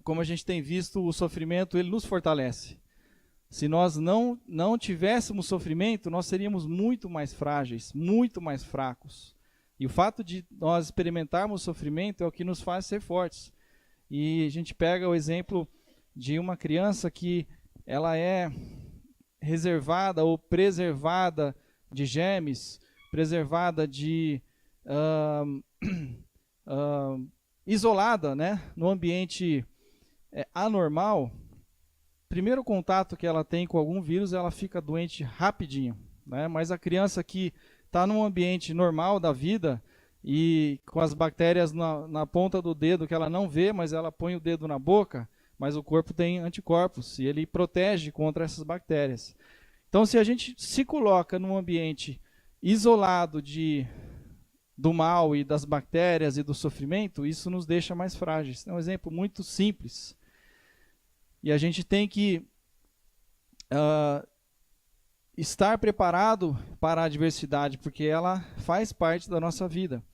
como a gente tem visto, o sofrimento ele nos fortalece. Se nós não tivéssemos sofrimento, nós seríamos muito mais frágeis, muito mais fracos. E o fato de nós experimentarmos sofrimento é o que nos faz ser fortes. E a gente pega o exemplo de uma criança que ela é reservada ou preservada de germes, preservada de isolada, né, no ambiente anormal. Primeiro contato que ela tem com algum vírus, ela fica doente rapidinho, né? Mas a criança que está num ambiente normal da vida e com as bactérias na ponta do dedo que ela não vê, mas ela põe o dedo na boca, mas o corpo tem anticorpos e ele protege contra essas bactérias. Então, se a gente se coloca num ambiente isolado do mal e das bactérias e do sofrimento, isso nos deixa mais frágeis. É um exemplo muito simples. E a gente tem que estar preparado para a adversidade, porque ela faz parte da nossa vida.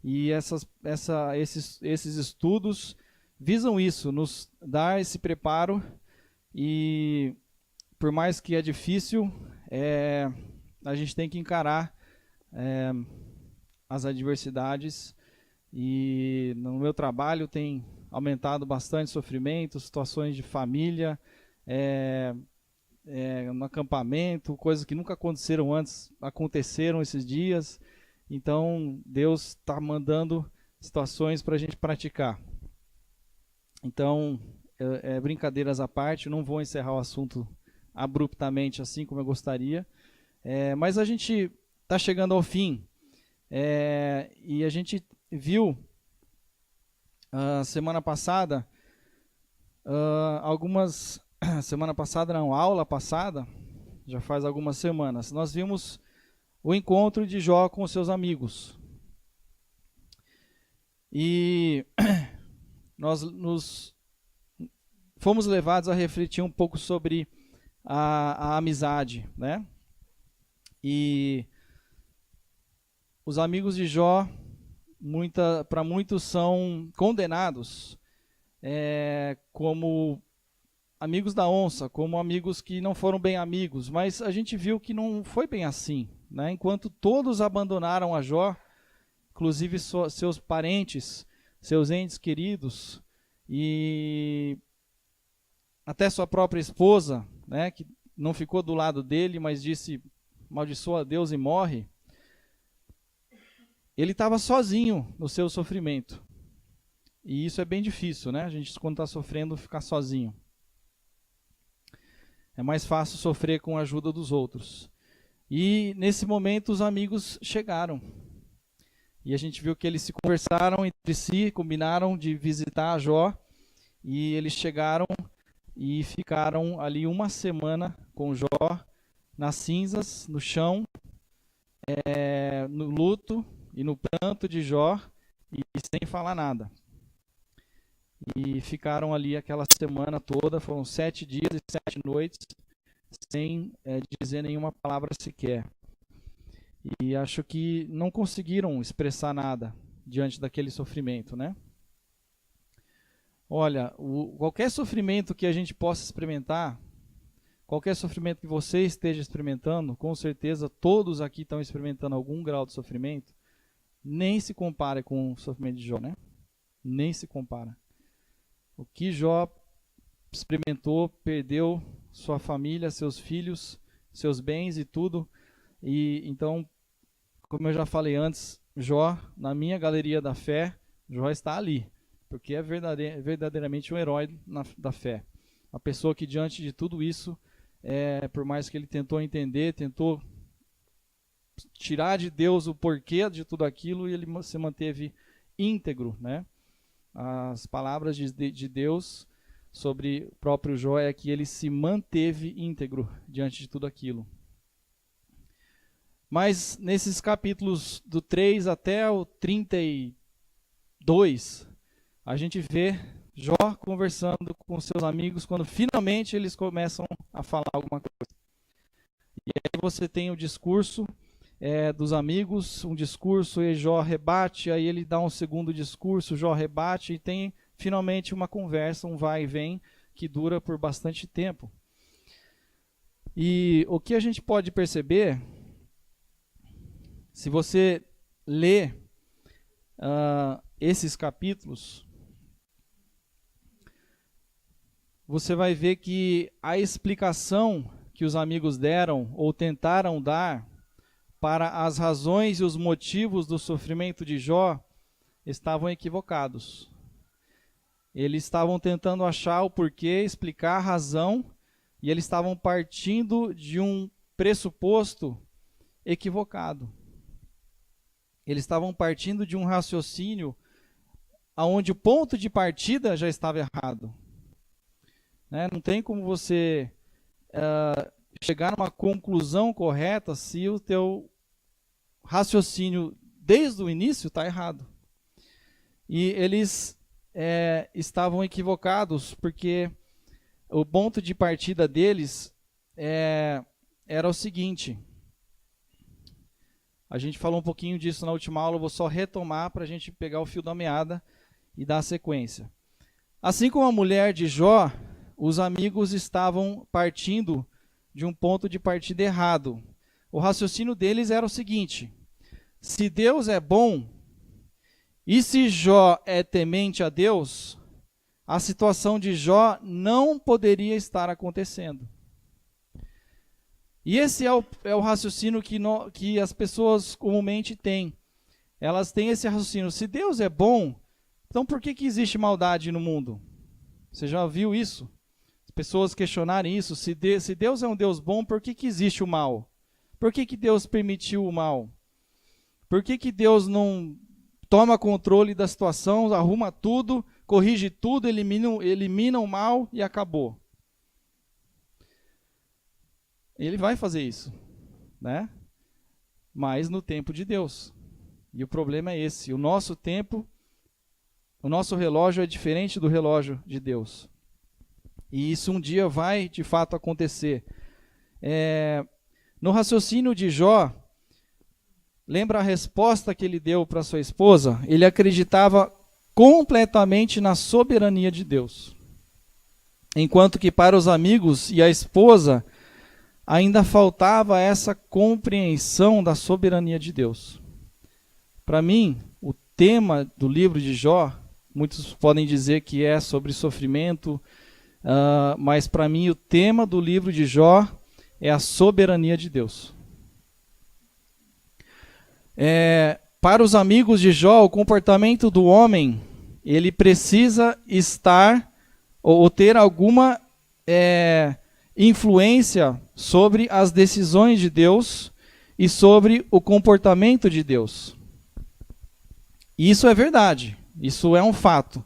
E esses estudos visam isso, nos dar esse preparo. E por mais que é difícil, a gente tem que encarar as adversidades. E no meu trabalho tem aumentado bastante sofrimento, situações de família, no acampamento, coisas que nunca aconteceram antes, aconteceram esses dias. Então Deus está mandando situações para a gente praticar. Então, brincadeiras à parte, não vou encerrar o assunto abruptamente assim como eu gostaria, mas a gente está chegando ao fim, e a gente viu semana passada, aula passada, já faz algumas semanas, nós vimos o encontro de Jó com os seus amigos. E nós fomos levados a refletir um pouco sobre a amizade, né? E os amigos de Jó, para muitos são condenados como amigos da onça, como amigos que não foram bem amigos, mas a gente viu que não foi bem assim, né? Enquanto todos abandonaram a Jó, inclusive seus parentes, seus entes queridos, e até sua própria esposa, né, que não ficou do lado dele, mas disse, amaldiçoa a Deus e morre. Ele estava sozinho no seu sofrimento. E isso é bem difícil, né? A gente, quando está sofrendo, ficar sozinho. É mais fácil sofrer com a ajuda dos outros. E nesse momento os amigos chegaram. E a gente viu que eles se conversaram entre si, combinaram de visitar a Jó. E eles chegaram e ficaram ali uma semana com Jó, nas cinzas, no chão, no luto e no pranto de Jó, e sem falar nada. E ficaram ali aquela semana toda, foram 7 dias e 7 noites, sem dizer nenhuma palavra sequer. E acho que não conseguiram expressar nada diante daquele sofrimento, né? Olha, qualquer sofrimento que a gente possa experimentar, qualquer sofrimento que você esteja experimentando, com certeza todos aqui estão experimentando algum grau de sofrimento, nem se compara com o sofrimento de Jó, né? Nem se compara. O que Jó experimentou, perdeu sua família, seus filhos, seus bens e tudo. E então, como eu já falei antes, Jó, na minha galeria da fé, Jó está ali, porque é verdadeiramente um herói da fé. A pessoa que diante de tudo isso, por mais que ele tentou entender, tentou tirar de Deus o porquê de tudo aquilo, e ele se manteve íntegro, né? As palavras de Deus sobre o próprio Jó é que ele se manteve íntegro diante de tudo aquilo. Mas nesses capítulos do 3 até o 32, a gente vê Jó conversando com seus amigos quando finalmente eles começam a falar alguma coisa. E aí você tem o discurso dos amigos, um discurso, e Jó rebate, aí ele dá um segundo discurso, Jó rebate, e tem finalmente uma conversa, um vai e vem, que dura por bastante tempo. E o que a gente pode perceber, se você lê esses capítulos, você vai ver que a explicação que os amigos deram ou tentaram dar para as razões e os motivos do sofrimento de Jó estavam equivocados. Eles estavam tentando achar o porquê, explicar a razão, e eles estavam partindo de um pressuposto equivocado. Eles estavam partindo de um raciocínio onde o ponto de partida já estava errado. Não tem como você chegar a uma conclusão correta se o teu raciocínio desde o início está errado. E eles estavam equivocados porque o ponto de partida deles era o seguinte. A gente falou um pouquinho disso na última aula, eu vou só retomar para a gente pegar o fio da meada e dar a sequência. Assim como a mulher de Jó, os amigos estavam partindo de um ponto de partida errado. O raciocínio deles era o seguinte: se Deus é bom, e se Jó é temente a Deus, a situação de Jó não poderia estar acontecendo. E esse é o raciocínio que as pessoas comumente têm. Elas têm esse raciocínio: se Deus é bom, então por que existe maldade no mundo? Você já viu isso? As pessoas questionarem isso. Se Deus é um Deus bom, por que existe o mal? Por que Deus permitiu o mal? Por que Deus não toma controle da situação, arruma tudo, corrige tudo, elimina o mal e acabou? Ele vai fazer isso, né? Mas no tempo de Deus. E o problema é esse: o nosso tempo, o nosso relógio é diferente do relógio de Deus. E isso um dia vai de fato acontecer. No raciocínio de Jó, lembra a resposta que ele deu para sua esposa? Ele acreditava completamente na soberania de Deus. Enquanto que para os amigos e a esposa, ainda faltava essa compreensão da soberania de Deus. Para mim, o tema do livro de Jó, muitos podem dizer que é sobre sofrimento, mas para mim o tema do livro de Jó é a soberania de Deus. Para os amigos de Jó, o comportamento do homem, ele precisa estar ou ter alguma influência sobre as decisões de Deus e sobre o comportamento de Deus. E isso é verdade, isso é um fato.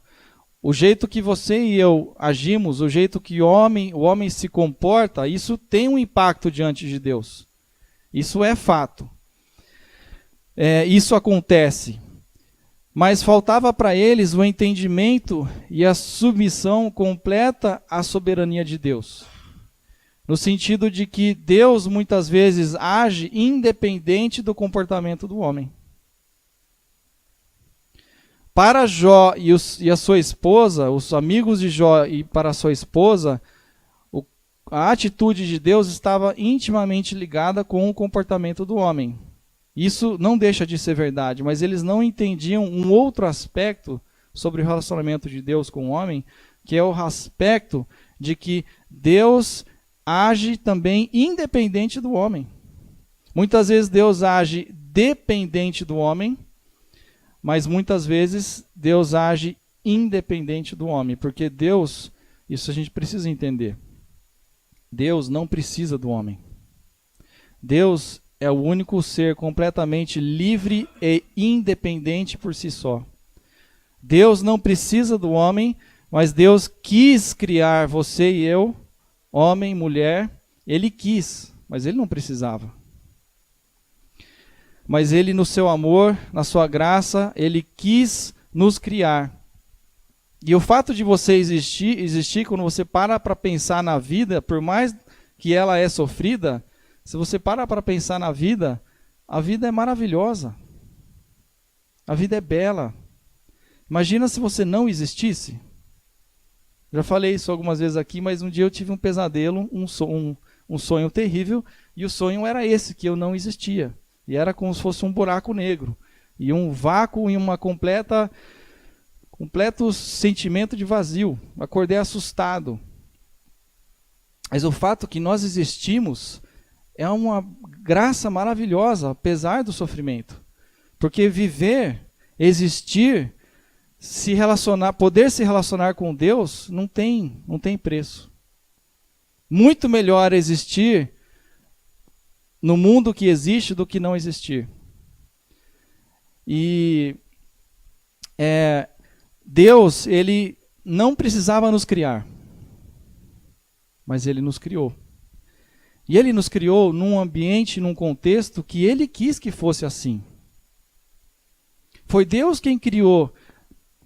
O jeito que você e eu agimos, o jeito que o homem se comporta, isso tem um impacto diante de Deus. Isso é fato. Isso acontece. Mas faltava para eles o entendimento e a submissão completa à soberania de Deus. No sentido de que Deus muitas vezes age independente do comportamento do homem. Para Jó e a sua esposa, os amigos de Jó e para a sua esposa, a atitude de Deus estava intimamente ligada com o comportamento do homem. Isso não deixa de ser verdade, mas eles não entendiam um outro aspecto sobre o relacionamento de Deus com o homem, que é o aspecto de que Deus age também independente do homem. Muitas vezes Deus age dependente do homem, mas muitas vezes Deus age independente do homem, porque Deus, isso a gente precisa entender, Deus não precisa do homem. Deus é o único ser completamente livre e independente por si só. Deus não precisa do homem, mas Deus quis criar você e eu, homem, mulher. Ele quis, mas ele não precisava. Mas ele, no seu amor, na sua graça, ele quis nos criar. E o fato de você existir quando você para pensar na vida, por mais que ela é sofrida, se você para pensar na vida, a vida é maravilhosa. A vida é bela. Imagina se você não existisse. Já falei isso algumas vezes aqui, mas um dia eu tive um pesadelo, um sonho terrível, e o sonho era esse, que eu não existia. E era como se fosse um buraco negro. E um vácuo e uma completo sentimento de vazio. Acordei assustado. Mas o fato que nós existimos é uma graça maravilhosa, apesar do sofrimento. Porque viver, existir, se relacionar, poder se relacionar com Deus, não tem preço. Muito melhor existir no mundo que existe do que não existir. E Deus, ele não precisava nos criar, mas ele nos criou. E ele nos criou num ambiente, num contexto que ele quis que fosse assim. Foi Deus quem criou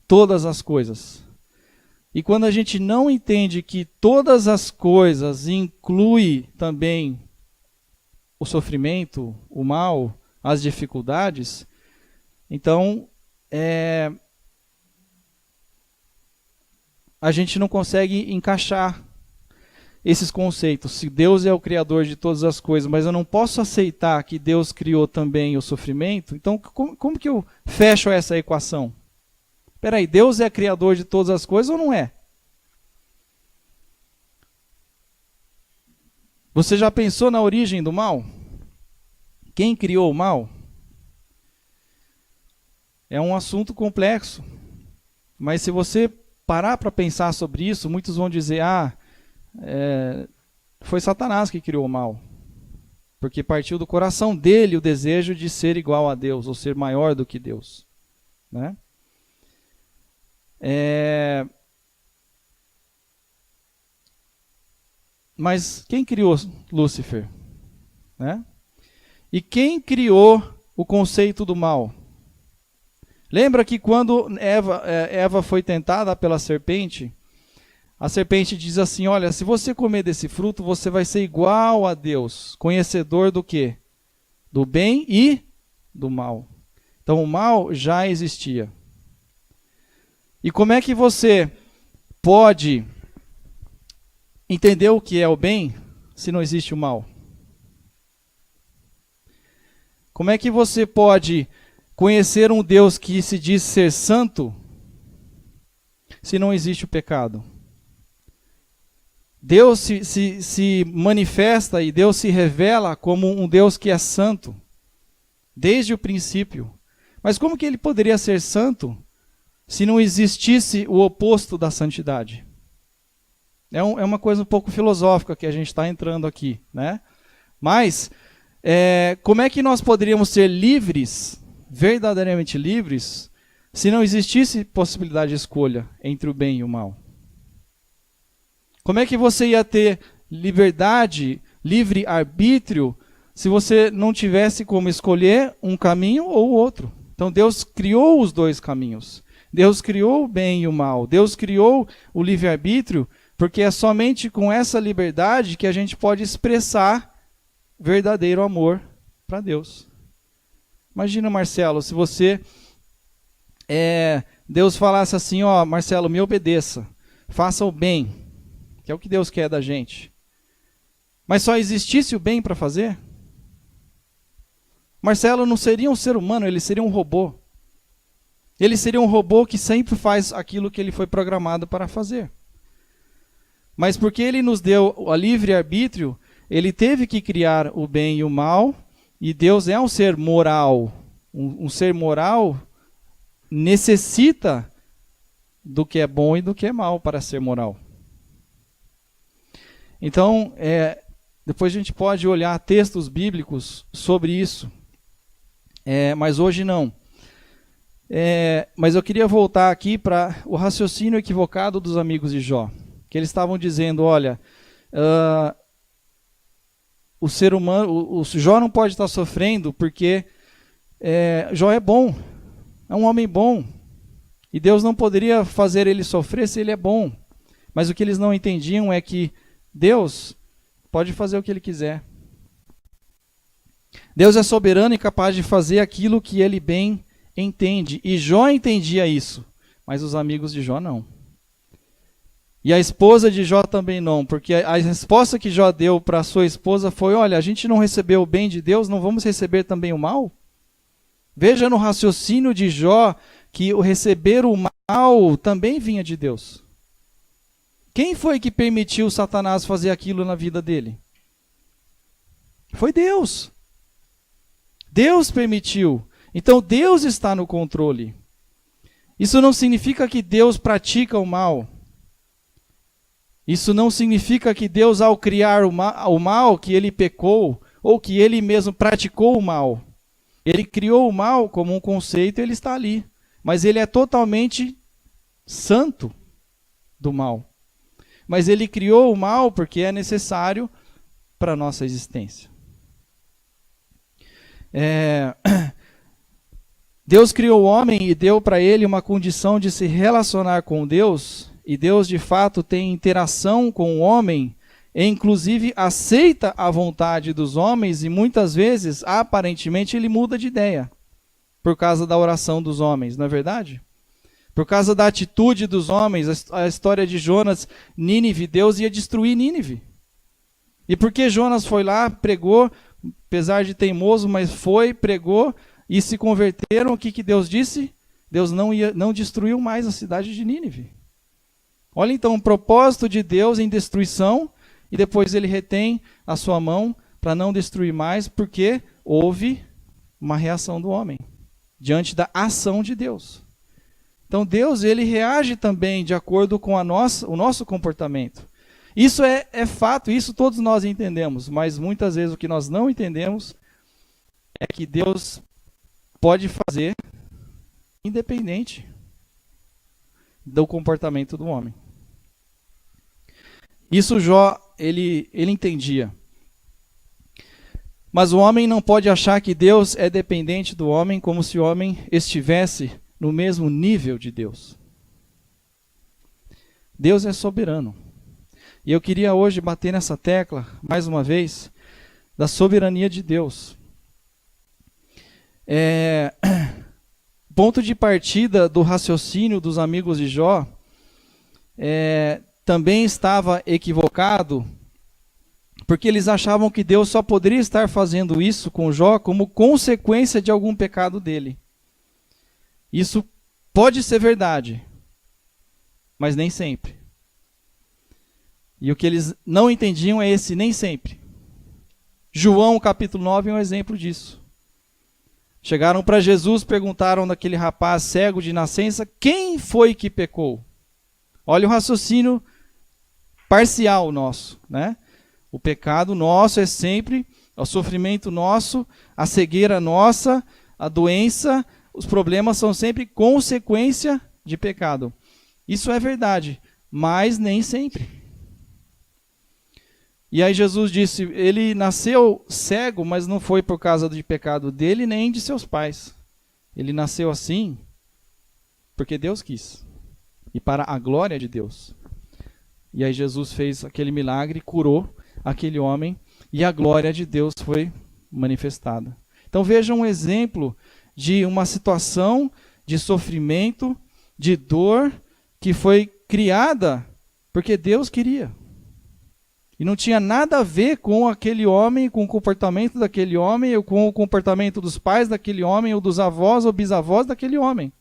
todas as coisas. E quando a gente não entende que todas as coisas inclui também o sofrimento, o mal, as dificuldades, então a gente não consegue encaixar esses conceitos. Se Deus é o criador de todas as coisas, mas eu não posso aceitar que Deus criou também o sofrimento, então como que eu fecho essa equação? Espera aí, Deus é criador de todas as coisas ou não é? Você já pensou na origem do mal? Quem criou o mal? É um assunto complexo. Mas se você parar para pensar sobre isso, muitos vão dizer, foi Satanás que criou o mal. Porque partiu do coração dele o desejo de ser igual a Deus, ou ser maior do que Deus. Né? Mas quem criou Lúcifer? Né? E quem criou o conceito do mal? Lembra que quando Eva foi tentada pela serpente, a serpente diz assim, olha, se você comer desse fruto, você vai ser igual a Deus, conhecedor do quê? Do bem e do mal. Então o mal já existia. E como é que você pode entender o que é o bem se não existe o mal? Como é que você pode conhecer um Deus que se diz ser santo se não existe o pecado? Deus se manifesta e Deus se revela como um Deus que é santo desde o princípio. Mas como que ele poderia ser santo se não existisse o oposto da santidade? É uma coisa um pouco filosófica que a gente está entrando aqui, né? Mas como é que nós poderíamos ser livres, verdadeiramente livres, se não existisse possibilidade de escolha entre o bem e o mal? Como é que você ia ter liberdade, livre arbítrio, se você não tivesse como escolher um caminho ou outro? Então Deus criou os dois caminhos. Deus criou o bem e o mal. Deus criou o livre-arbítrio, porque é somente com essa liberdade que a gente pode expressar verdadeiro amor para Deus. Imagina, Marcelo, se você, Deus falasse assim, Marcelo, me obedeça, faça o bem, que é o que Deus quer da gente. Mas só existisse o bem para fazer? Marcelo não seria um ser humano, ele seria um robô. Ele seria um robô que sempre faz aquilo que ele foi programado para fazer. Mas porque ele nos deu a livre-arbítrio, ele teve que criar o bem e o mal, e Deus é um ser moral. Um ser moral necessita do que é bom e do que é mal para ser moral. Então, depois a gente pode olhar textos bíblicos sobre isso, mas hoje não. Mas eu queria voltar aqui para o raciocínio equivocado dos amigos de Jó. Que eles estavam dizendo, olha, o ser humano, o Jó não pode estar sofrendo porque Jó é bom, é um homem bom. E Deus não poderia fazer ele sofrer se ele é bom. Mas o que eles não entendiam é que Deus pode fazer o que ele quiser. Deus é soberano e capaz de fazer aquilo que ele bem entende. E Jó entendia isso. mas os amigos de Jó não. E a esposa de Jó também não, porque a resposta que Jó deu para sua esposa foi: olha, a gente não recebeu o bem de Deus, não vamos receber também o mal? Veja no raciocínio de Jó que o receber o mal também vinha de Deus. Quem foi que permitiu Satanás fazer aquilo na vida dele? Foi Deus. Deus permitiu. Então Deus está no controle. Isso não significa que Deus pratica o mal. Isso não significa que Deus, ao criar o mal, que ele pecou, ou que ele mesmo praticou o mal. Ele criou o mal como um conceito e ele está ali. Mas ele é totalmente santo do mal. Mas ele criou o mal porque é necessário para a nossa existência. Deus criou o homem e deu para ele uma condição de se relacionar com Deus, e Deus de fato tem interação com o homem, e inclusive aceita a vontade dos homens, e muitas vezes, aparentemente, ele muda de ideia, por causa da oração dos homens, não é verdade? Por causa da atitude dos homens, a história de Jonas, Nínive, Deus ia destruir Nínive. E porque Jonas foi lá, pregou, apesar de teimoso, mas foi, pregou, e se converteram, o que Deus disse? Deus não destruiu mais a cidade de Nínive. Olha então o propósito de Deus em destruição, e depois ele retém a sua mão para não destruir mais, porque houve uma reação do homem, diante da ação de Deus. Então Deus, ele reage também de acordo com o nosso comportamento. Isso é fato, isso todos nós entendemos, mas muitas vezes o que nós não entendemos é que Deus pode fazer independente do comportamento do homem. Isso Jó, ele entendia. Mas o homem não pode achar que Deus é dependente do homem como se o homem estivesse no mesmo nível de Deus. Deus é soberano. E eu queria hoje bater nessa tecla, mais uma vez, da soberania de Deus. Ponto de partida do raciocínio dos amigos de Jó também estava equivocado, porque eles achavam que Deus só poderia estar fazendo isso com Jó como consequência de algum pecado dele. Isso pode ser verdade, mas nem sempre. E o que eles não entendiam é esse nem sempre. João capítulo 9 é um exemplo disso. Chegaram para Jesus, perguntaram daquele rapaz cego de nascença, quem foi que pecou? Olha o raciocínio parcial nosso, né? O pecado nosso é sempre o sofrimento nosso, a cegueira nossa, a doença, os problemas são sempre consequência de pecado. Isso é verdade, mas nem sempre. E aí Jesus disse, ele nasceu cego, mas não foi por causa de pecado dele nem de seus pais. Ele nasceu assim porque Deus quis. E para a glória de Deus. E aí Jesus fez aquele milagre, curou aquele homem e a glória de Deus foi manifestada. Então veja um exemplo de uma situação de sofrimento, de dor, que foi criada porque Deus queria. E não tinha nada a ver com aquele homem, com o comportamento daquele homem, ou com o comportamento dos pais daquele homem, ou dos avós ou bisavós daquele homem.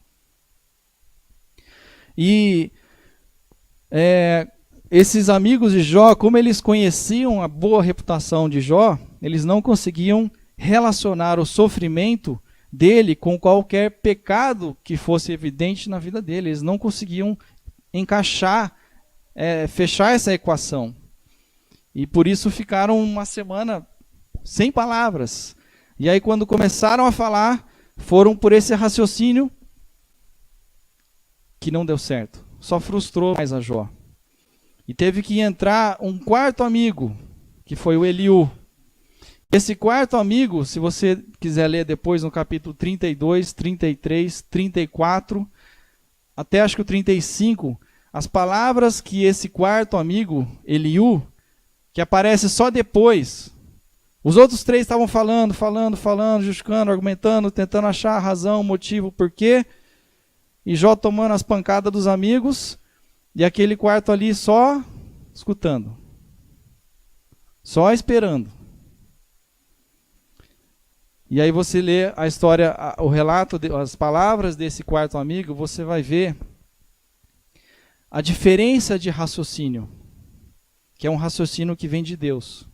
E esses amigos de Jó, como eles conheciam a boa reputação de Jó, eles não conseguiam relacionar o sofrimento dele com qualquer pecado que fosse evidente na vida dele. Eles não conseguiam encaixar, fechar essa equação. E por isso ficaram uma semana sem palavras. E aí quando começaram a falar, foram por esse raciocínio que não deu certo. Só frustrou mais a Jó. E teve que entrar um quarto amigo, que foi o Eliú. Esse quarto amigo, se você quiser ler depois no capítulo 32, 33, 34, até acho que o 35, as palavras que esse quarto amigo, Eliú, que aparece só depois. Os outros três estavam falando, justificando, argumentando, tentando achar a razão, o motivo, por quê. e Jó tomando as pancadas dos amigos, e aquele quarto ali só escutando, só esperando. E aí você lê a história, o relato, as palavras desse quarto amigo, você vai ver a diferença de raciocínio, que é um raciocínio que vem de Deus.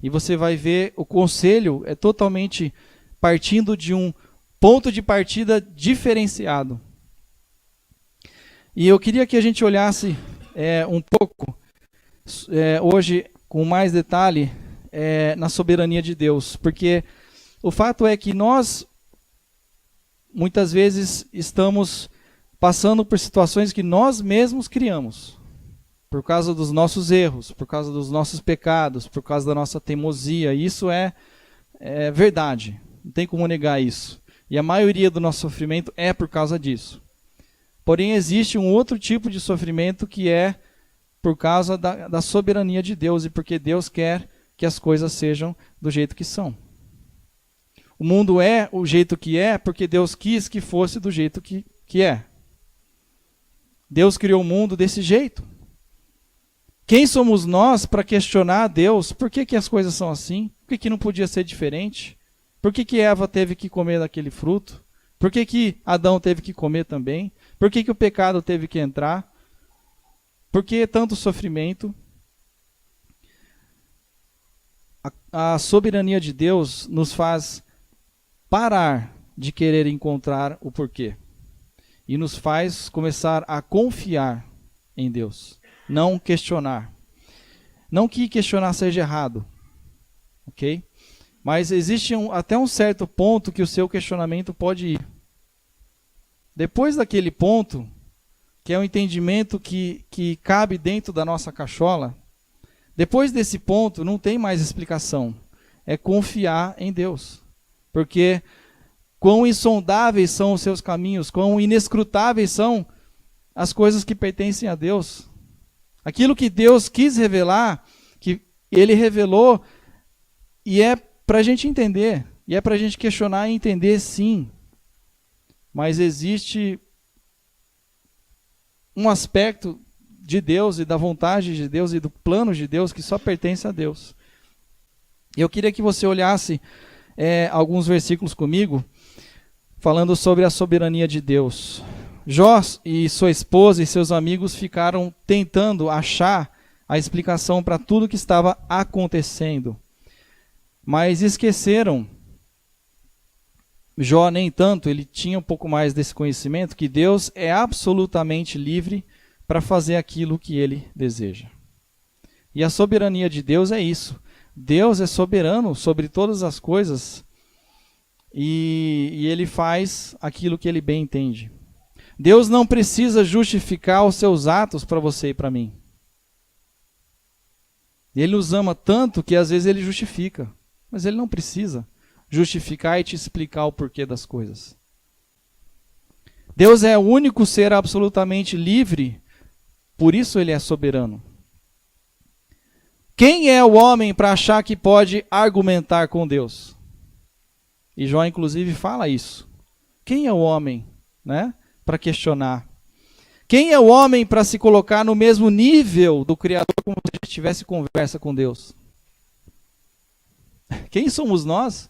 E você vai ver o conselho é totalmente partindo de um ponto de partida diferenciado. E eu queria que a gente olhasse um pouco, hoje, com mais detalhe, na soberania de Deus. Porque o fato é que nós, muitas vezes, estamos passando por situações que nós mesmos criamos. Por causa dos nossos erros, por causa dos nossos pecados, por causa da nossa teimosia. Isso é verdade, não tem como negar isso. E a maioria do nosso sofrimento é por causa disso. Porém, existe um outro tipo de sofrimento que é por causa da soberania de Deus e porque Deus quer que as coisas sejam do jeito que são. O mundo é o jeito que é porque Deus quis que fosse do jeito que é. Deus criou o mundo desse jeito. Quem somos nós para questionar a Deus? Por que as coisas são assim? Por que não podia ser diferente? Por que Eva teve que comer daquele fruto? Por que Adão teve que comer também? Por que o pecado teve que entrar? Por que tanto sofrimento? A soberania de Deus nos faz parar de querer encontrar o porquê. E nos faz começar a confiar em Deus. Não questionar. Não que questionar seja errado. Ok? Mas existe até um certo ponto que o seu questionamento pode ir. Depois daquele ponto, que é um entendimento que cabe dentro da nossa cachola, depois desse ponto não tem mais explicação. É confiar em Deus. Porque quão insondáveis são os seus caminhos, quão inescrutáveis são as coisas que pertencem a Deus. Aquilo que Deus quis revelar, que Ele revelou, e é para a gente entender, e é para a gente questionar e entender sim. Mas existe um aspecto de Deus e da vontade de Deus e do plano de Deus que só pertence a Deus. Eu queria que você olhasse alguns versículos comigo, falando sobre a soberania de Deus. Jó e sua esposa e seus amigos ficaram tentando achar a explicação para tudo que estava acontecendo. Mas esqueceram. Jó, nem tanto, ele tinha um pouco mais desse conhecimento, que Deus é absolutamente livre para fazer aquilo que ele deseja. E a soberania de Deus é isso. Deus é soberano sobre todas as coisas e ele faz aquilo que ele bem entende. Deus não precisa justificar os seus atos para você e para mim. Ele nos ama tanto que às vezes ele justifica, mas ele não precisa justificar e te explicar o porquê das coisas. Deus é o único ser absolutamente livre, por isso ele é soberano. Quem é o homem para achar que pode argumentar com Deus? E Jó, inclusive, fala isso. Quem é o homem, né, para questionar? Quem é o homem para se colocar no mesmo nível do Criador como se tivesse conversa com Deus? Quem somos nós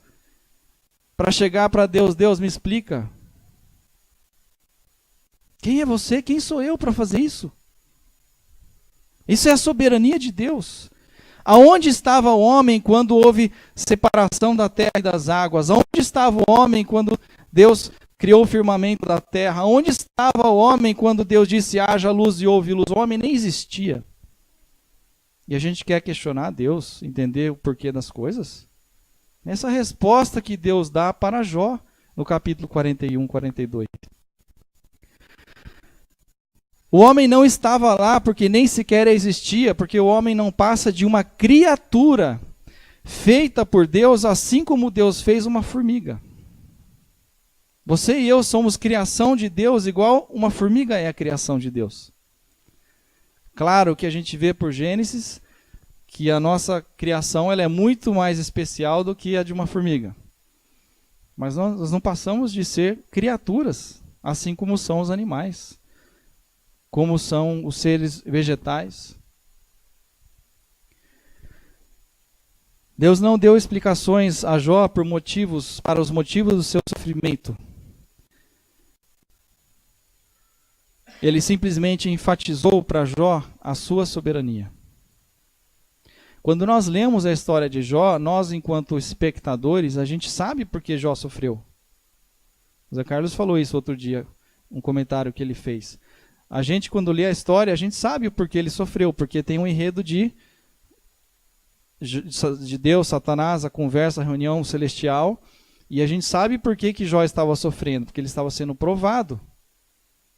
para chegar para Deus? Deus, me explica. Quem é você? Quem sou eu para fazer isso? Isso é a soberania de Deus. Aonde estava o homem quando houve separação da terra e das águas? Aonde estava o homem quando Deus criou o firmamento da terra? Onde estava o homem quando Deus disse haja luz e houve luz? O homem nem existia. E a gente quer questionar Deus, entender o porquê das coisas? Essa resposta que Deus dá para Jó no capítulo 41, 42. O homem não estava lá porque nem sequer existia, porque o homem não passa de uma criatura feita por Deus, assim como Deus fez uma formiga. Você e eu somos criação de Deus, igual uma formiga é a criação de Deus. Claro que a gente vê por Gênesis que a nossa criação ela é muito mais especial do que a de uma formiga. Mas nós não passamos de ser criaturas assim como são os animais, como são os seres vegetais. Deus não deu explicações a Jó para os motivos do seu sofrimento. Ele simplesmente enfatizou para Jó a sua soberania. Quando nós lemos a história de Jó, nós, enquanto espectadores, a gente sabe por que Jó sofreu. O Zé Carlos falou isso outro dia, um comentário que ele fez. A gente, quando lê a história, a gente sabe o porquê ele sofreu, porque tem um enredo de Deus, Satanás, a conversa, a reunião celestial, e a gente sabe por que Jó estava sofrendo, porque ele estava sendo provado.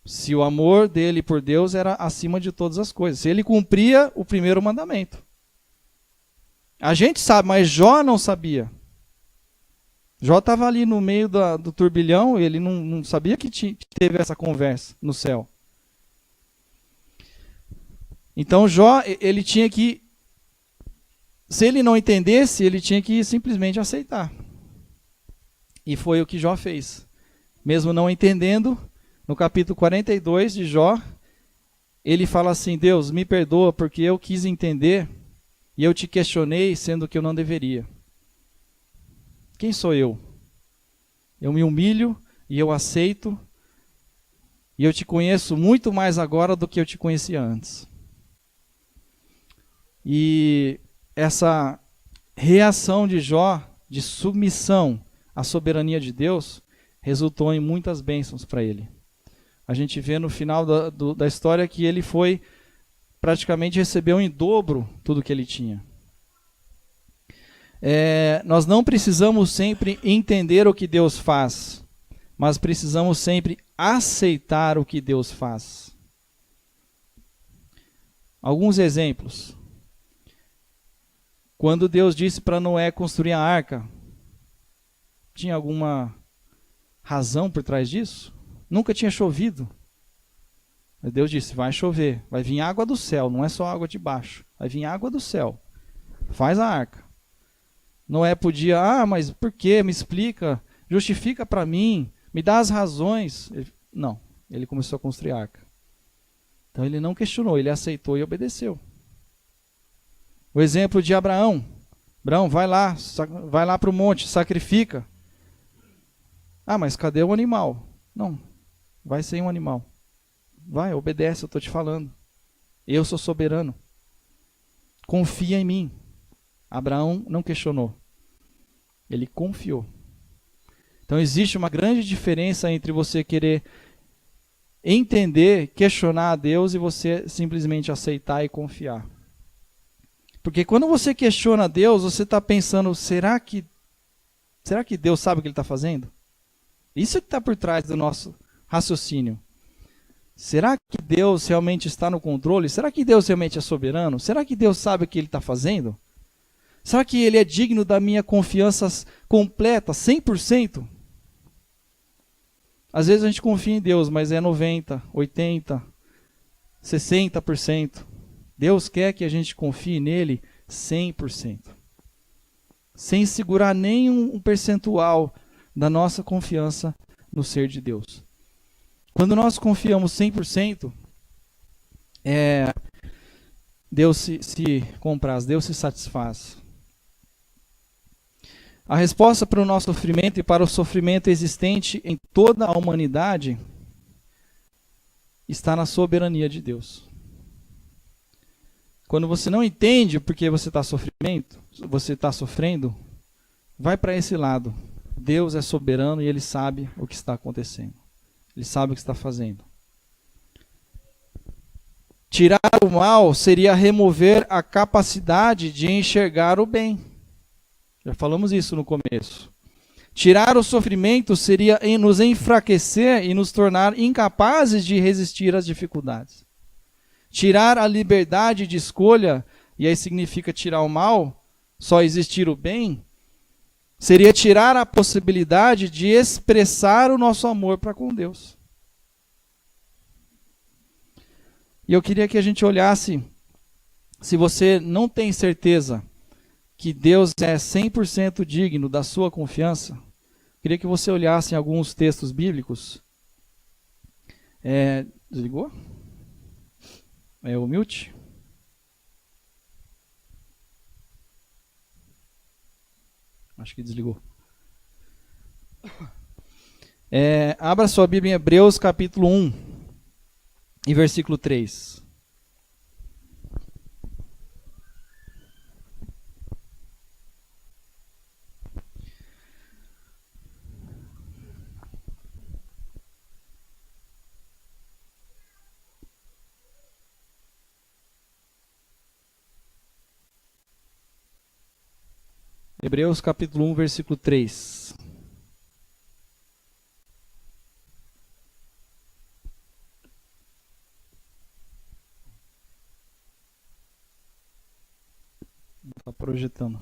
Se o amor dele por Deus era acima de todas as coisas, se ele cumpria o primeiro mandamento. A gente sabe, mas Jó não sabia. Jó estava ali no meio do turbilhão, e ele não sabia que teve essa conversa no céu. Então Jó, ele tinha que, se ele não entendesse, ele tinha que simplesmente aceitar. E foi o que Jó fez. Mesmo não entendendo, no capítulo 42 de Jó, ele fala assim: Deus, me perdoa porque eu quis entender e eu te questionei sendo que eu não deveria. Quem sou eu? Eu me humilho e eu aceito, e eu te conheço muito mais agora do que eu te conhecia antes. E essa reação de Jó, de submissão à soberania de Deus, resultou em muitas bênçãos para ele. A gente vê no final da história que ele foi, praticamente recebeu em dobro tudo que ele tinha. Nós não precisamos sempre entender o que Deus faz, mas precisamos sempre aceitar o que Deus faz. Alguns exemplos. Quando Deus disse para Noé construir a arca, tinha alguma razão por trás disso? Nunca tinha chovido. Mas Deus disse: vai chover, vai vir água do céu, não é só água de baixo, vai vir água do céu. Faz a arca. Noé podia, mas por quê? Me explica, justifica para mim, me dá as razões. Não, ele começou a construir a arca. Então ele não questionou, ele aceitou e obedeceu. O exemplo de Abraão. Abraão, vai lá para o monte, sacrifica. Mas cadê o animal? Não, vai sem um animal. Vai, obedece, eu estou te falando. Eu sou soberano. Confia em mim. Abraão não questionou. Ele confiou. Então existe uma grande diferença entre você querer entender, questionar a Deus e você simplesmente aceitar e confiar. Porque quando você questiona a Deus, você está pensando, será que Deus sabe o que Ele está fazendo? Isso que está por trás do nosso raciocínio. Será que Deus realmente está no controle? Será que Deus realmente é soberano? Será que Deus sabe o que Ele está fazendo? Será que Ele é digno da minha confiança completa, 100%? Às vezes a gente confia em Deus, mas é 90%, 80%, 60%. Deus quer que a gente confie nele 100%. Sem segurar nenhum percentual da nossa confiança no ser de Deus. Quando nós confiamos 100%, Deus se compraz, Deus se satisfaz. A resposta para o nosso sofrimento e para o sofrimento existente em toda a humanidade está na soberania de Deus. Quando você não entende por que você está sofrendo, vai para esse lado. Deus é soberano e Ele sabe o que está acontecendo. Ele sabe o que está fazendo. Tirar o mal seria remover a capacidade de enxergar o bem. Já falamos isso no começo. Tirar o sofrimento seria nos enfraquecer e nos tornar incapazes de resistir às dificuldades. Tirar a liberdade de escolha, e aí significa tirar o mal, só existir o bem, seria tirar a possibilidade de expressar o nosso amor para com Deus. E eu queria que a gente olhasse, se você não tem certeza que Deus é 100% digno da sua confiança, queria que você olhasse em alguns textos bíblicos Desligou? É o mute? Acho que desligou. Abra sua Bíblia em Hebreus capítulo 1 e versículo 3. Hebreus capítulo 1, versículo 3. Está projetando.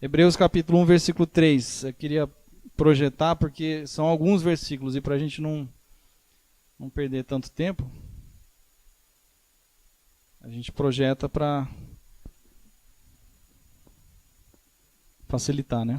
Hebreus capítulo 1, versículo 3. Eu queria projetar porque são alguns versículos e para a gente não perder tanto tempo, a gente projeta para facilitar, né?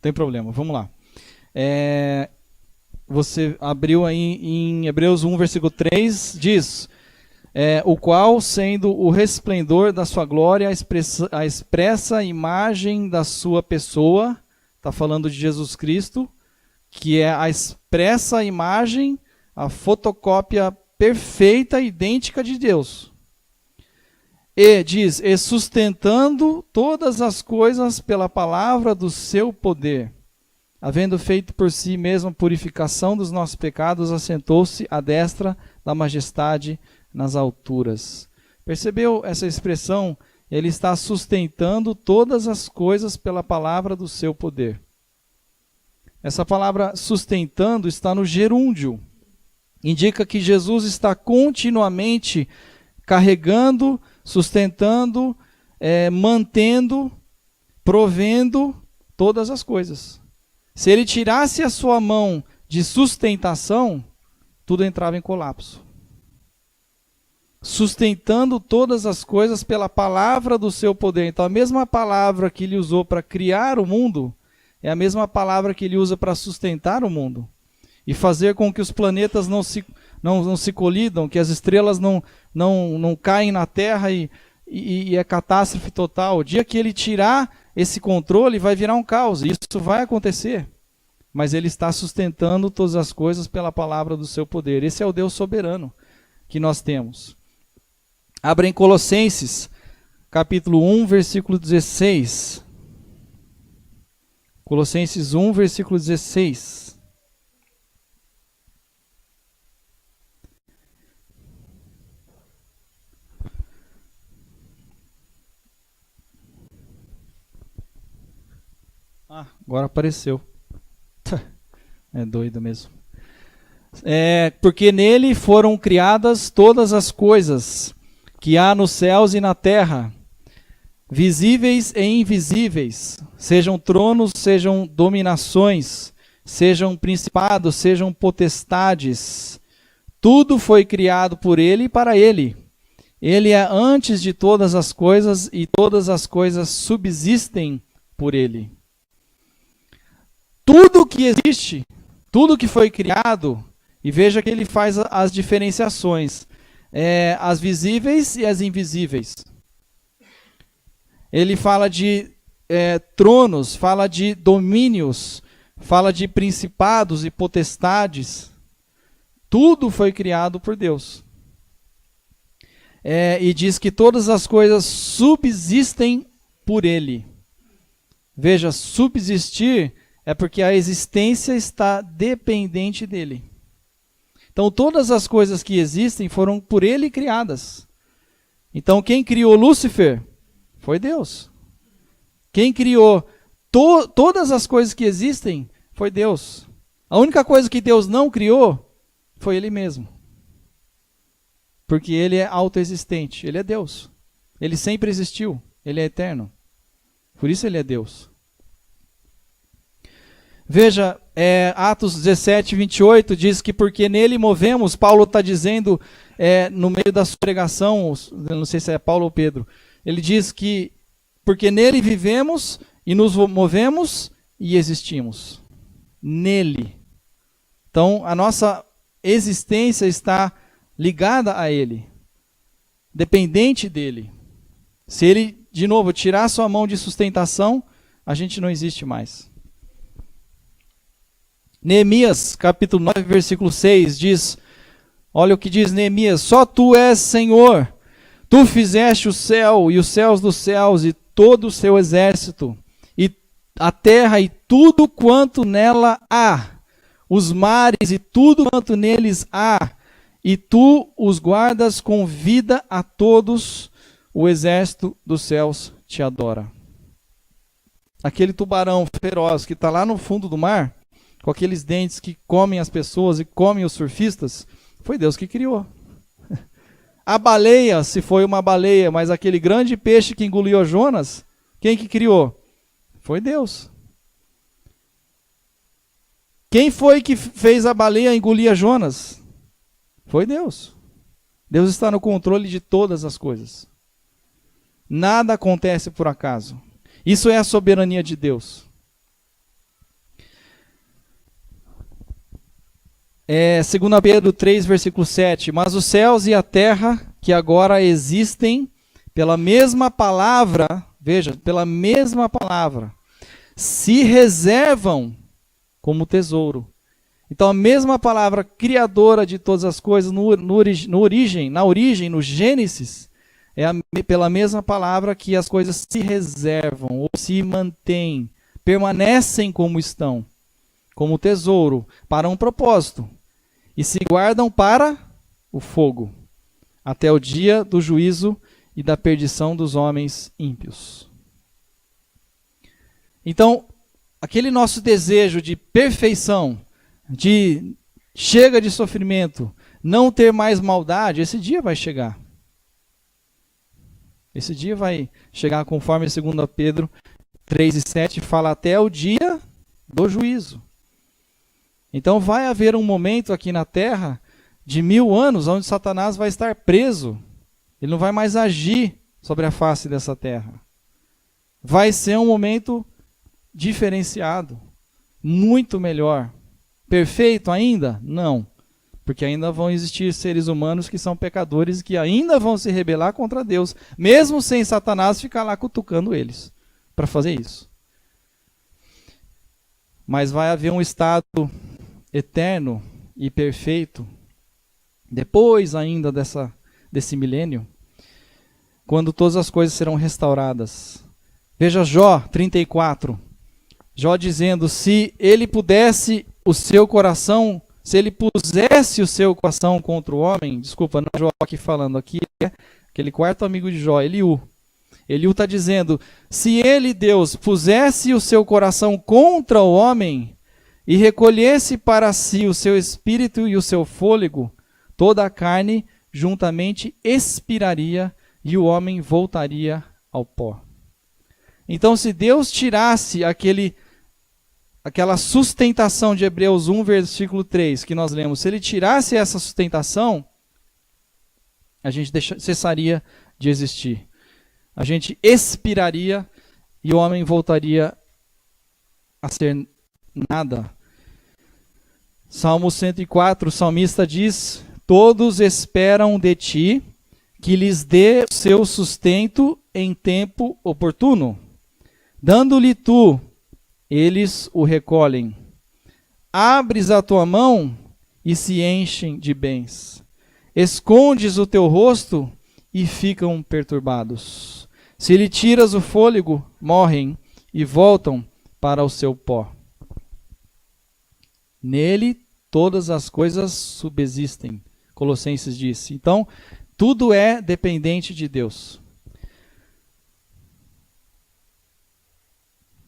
Tem problema, vamos lá. Você abriu aí em Hebreus 1, versículo 3, diz: o qual, sendo o resplendor da sua glória, a expressa imagem da sua pessoa, está falando de Jesus Cristo, que é a expressa imagem, a fotocópia perfeita, idêntica de Deus. E diz, e sustentando todas as coisas pela palavra do seu poder, havendo feito por si mesmo a purificação dos nossos pecados, assentou-se à destra da majestade nas alturas. Percebeu essa expressão? Ele está sustentando todas as coisas pela palavra do seu poder. Essa palavra sustentando está no gerúndio. Indica que Jesus está continuamente carregando, sustentando, mantendo, provendo todas as coisas. Se ele tirasse a sua mão de sustentação, tudo entrava em colapso. Sustentando todas as coisas pela palavra do seu poder. Então a mesma palavra que ele usou para criar o mundo, é a mesma palavra que ele usa para sustentar o mundo. E fazer com que os planetas não se colidam, que as estrelas não caem na Terra e é catástrofe total. O dia que ele tirar esse controle, vai virar um caos. Isso vai acontecer. Mas ele está sustentando todas as coisas pela palavra do seu poder. Esse é o Deus soberano que nós temos. Abra em Colossenses, capítulo 1, versículo 16. Colossenses 1, versículo 16. Agora apareceu. É doido mesmo. Porque nele foram criadas todas as coisas que há nos céus e na terra, visíveis e invisíveis, sejam tronos, sejam dominações, sejam principados, sejam potestades. Tudo foi criado por ele e para ele. Ele é antes de todas as coisas e todas as coisas subsistem por ele. Tudo que existe, tudo que foi criado, e veja que ele faz as diferenciações, as visíveis e as invisíveis. ele fala de tronos, fala de domínios, fala de principados e potestades. Tudo foi criado por Deus. E diz que todas as coisas subsistem por Ele. Veja, subsistir é porque a existência está dependente dele. Então todas as coisas que existem foram por Ele criadas. Então quem criou Lúcifer foi Deus. Quem criou todas as coisas que existem foi Deus. A única coisa que Deus não criou foi Ele mesmo. Porque Ele é autoexistente, Ele é Deus. Ele sempre existiu, Ele é eterno. Por isso Ele é Deus. Veja, Atos 17, 28 diz que porque nele movemos, Paulo está dizendo no meio da sua pregação, não sei se é Paulo ou Pedro, ele diz que porque nele vivemos e nos movemos e existimos. Nele. Então, a nossa existência está ligada a Ele, dependente dEle. Se Ele, de novo, tirar sua mão de sustentação, a gente não existe mais. Neemias, capítulo 9, versículo 6, diz, olha o que diz Neemias: só Tu és Senhor, Tu fizeste o céu e os céus dos céus e todo o seu exército, e a terra e tudo quanto nela há, os mares e tudo quanto neles há, e Tu os guardas com vida a todos, o exército dos céus te adora. Aquele tubarão feroz que está lá no fundo do mar, com aqueles dentes que comem as pessoas e comem os surfistas, foi Deus que criou. A baleia, se foi uma baleia, mas aquele grande peixe que engoliu Jonas, quem que criou? Foi Deus. Quem foi que fez a baleia engolir Jonas? Foi Deus. Deus está no controle de todas as coisas. Nada acontece por acaso. Isso é a soberania de Deus. 2 Pedro 3, versículo 7. Mas os céus e a terra, que agora existem, pela mesma palavra, veja, pela mesma palavra, se reservam como tesouro. Então a mesma palavra criadora de todas as coisas, na origem, no Gênesis, pela mesma palavra que as coisas se reservam, ou se mantêm, permanecem como estão, como tesouro, para um propósito, e se guardam para o fogo, até o dia do juízo e da perdição dos homens ímpios. Então, aquele nosso desejo de perfeição, de chega de sofrimento, não ter mais maldade, esse dia vai chegar. Esse dia vai chegar conforme 2 Pedro 3 e 7 fala, até o dia do juízo. Então vai haver um momento aqui na Terra de 1000 anos onde Satanás vai estar preso. Ele não vai mais agir sobre a face dessa terra. Vai ser um momento diferenciado, muito melhor. Perfeito ainda? Não. Porque ainda vão existir seres humanos que são pecadores e que ainda vão se rebelar contra Deus, mesmo sem Satanás ficar lá cutucando eles para fazer isso. Mas vai haver um estado eterno e perfeito, depois ainda desse milênio, quando todas as coisas serão restauradas. Veja Jó 34, Jó dizendo, se ele pusesse o seu coração contra o homem, desculpa, não é Jó aqui falando, aqui é aquele quarto amigo de Jó, Eliú está dizendo, se ele, Deus, pusesse o seu coração contra o homem, e recolhesse para si o seu espírito e o seu fôlego, toda a carne juntamente expiraria e o homem voltaria ao pó. Então, se Deus tirasse aquela sustentação de Hebreus 1, versículo 3, que nós lemos, se ele tirasse essa sustentação, a gente cessaria de existir. A gente expiraria e o homem voltaria a ser nada. Salmo 104, o salmista diz, todos esperam de ti que lhes dê o seu sustento em tempo oportuno. Dando-lhe tu, eles o recolhem. Abres a tua mão e se enchem de bens. Escondes o teu rosto e ficam perturbados. Se lhe tiras o fôlego, morrem e voltam para o seu pó. Nele todas as coisas subsistem. Colossenses disse. Então, tudo é dependente de Deus.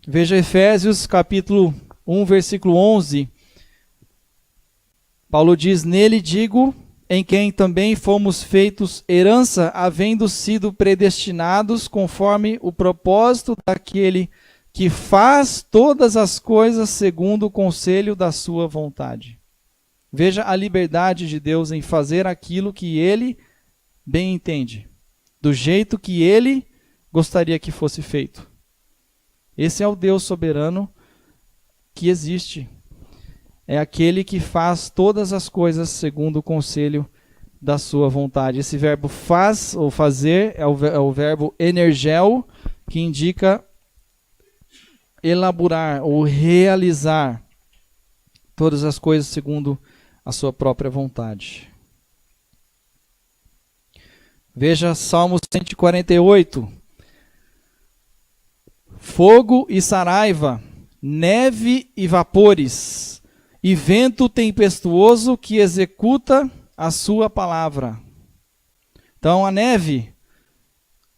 Veja Efésios capítulo 1, versículo 11. Paulo diz, nele digo, em quem também fomos feitos herança, havendo sido predestinados conforme o propósito daquele que faz todas as coisas segundo o conselho da sua vontade. Veja a liberdade de Deus em fazer aquilo que ele bem entende, do jeito que ele gostaria que fosse feito. Esse é o Deus soberano que existe. É aquele que faz todas as coisas segundo o conselho da sua vontade. Esse verbo faz ou fazer é o verbo energel, que indica elaborar ou realizar todas as coisas segundo a sua própria vontade. Veja Salmo 148. Fogo e saraiva, neve e vapores, e vento tempestuoso que executa a sua palavra. Então a neve,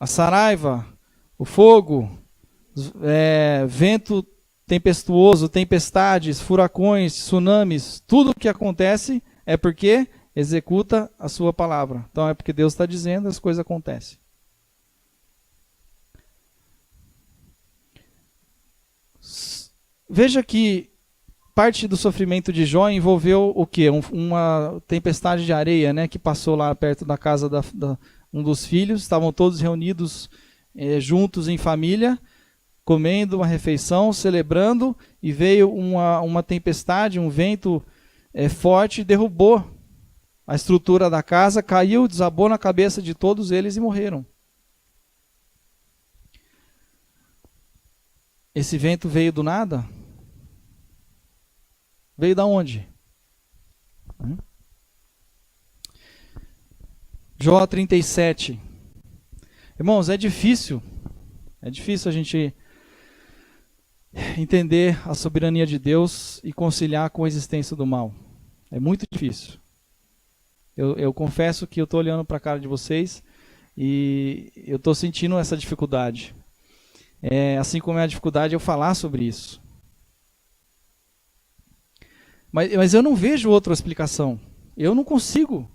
a saraiva, o fogo, vento tempestuoso, tempestades, furacões, tsunamis, tudo o que acontece é porque executa a sua palavra. Então é porque Deus está dizendo, as coisas acontecem. Veja que parte do sofrimento de Jó envolveu o quê? Uma tempestade de areia, né, que passou lá perto da casa um dos filhos. Estavam todos reunidos juntos em família, comendo uma refeição, celebrando, e veio uma tempestade, um vento forte, derrubou a estrutura da casa, caiu, desabou na cabeça de todos eles e morreram. Esse vento veio do nada? Veio da onde? Jó 37. Irmãos, é difícil a gente entender a soberania de Deus e conciliar com a existência do mal. É muito difícil. Eu confesso que eu estou olhando para a cara de vocês e eu estou sentindo essa dificuldade. Assim como é a dificuldade eu falar sobre isso. Mas eu não vejo outra explicação. Eu não consigo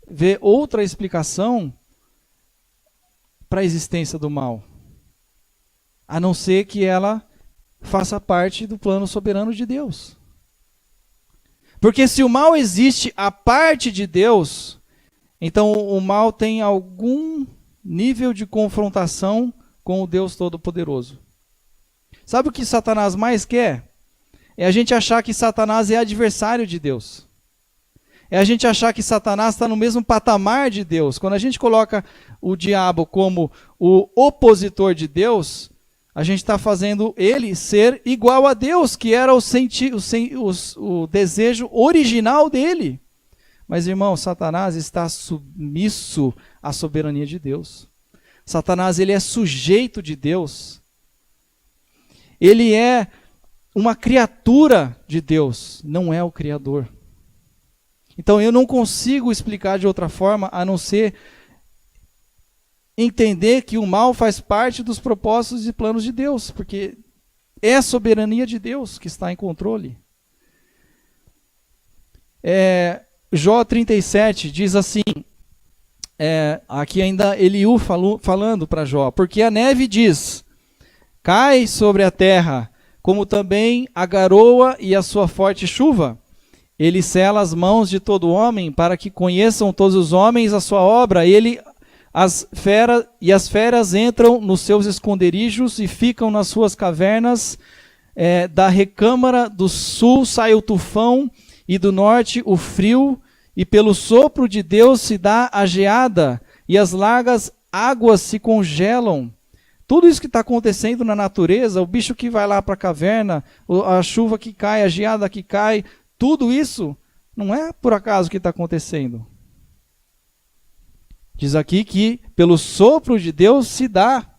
ver outra explicação para a existência do mal, a não ser que ela faça parte do plano soberano de Deus. Porque se o mal existe à parte de Deus, então o mal tem algum nível de confrontação com o Deus Todo-Poderoso. Sabe o que Satanás mais quer? É a gente achar que Satanás é adversário de Deus. É a gente achar que Satanás está no mesmo patamar de Deus. Quando a gente coloca o diabo como o opositor de Deus, a gente está fazendo ele ser igual a Deus, que era o desejo original dele. Mas, irmão, Satanás está submisso à soberania de Deus. Satanás, ele é sujeito de Deus. Ele é uma criatura de Deus, não é o Criador. Então eu não consigo explicar de outra forma a não ser entender que o mal faz parte dos propósitos e planos de Deus, porque é a soberania de Deus que está em controle. Jó 37 diz assim, aqui ainda Eliú falando para Jó, porque a neve diz, cai sobre a terra, como também a garoa e a sua forte chuva. Ele sela as mãos de todo homem, para que conheçam todos os homens a sua obra. As feras entram nos seus esconderijos e ficam nas suas cavernas. Da recâmara do sul sai o tufão, e do norte o frio, e pelo sopro de Deus se dá a geada. e as largas águas se congelam. Tudo isso que está acontecendo na natureza, o bicho que vai lá para a caverna, a chuva que cai, a geada que cai, tudo isso não é por acaso que está acontecendo. Diz aqui que pelo sopro de Deus se dá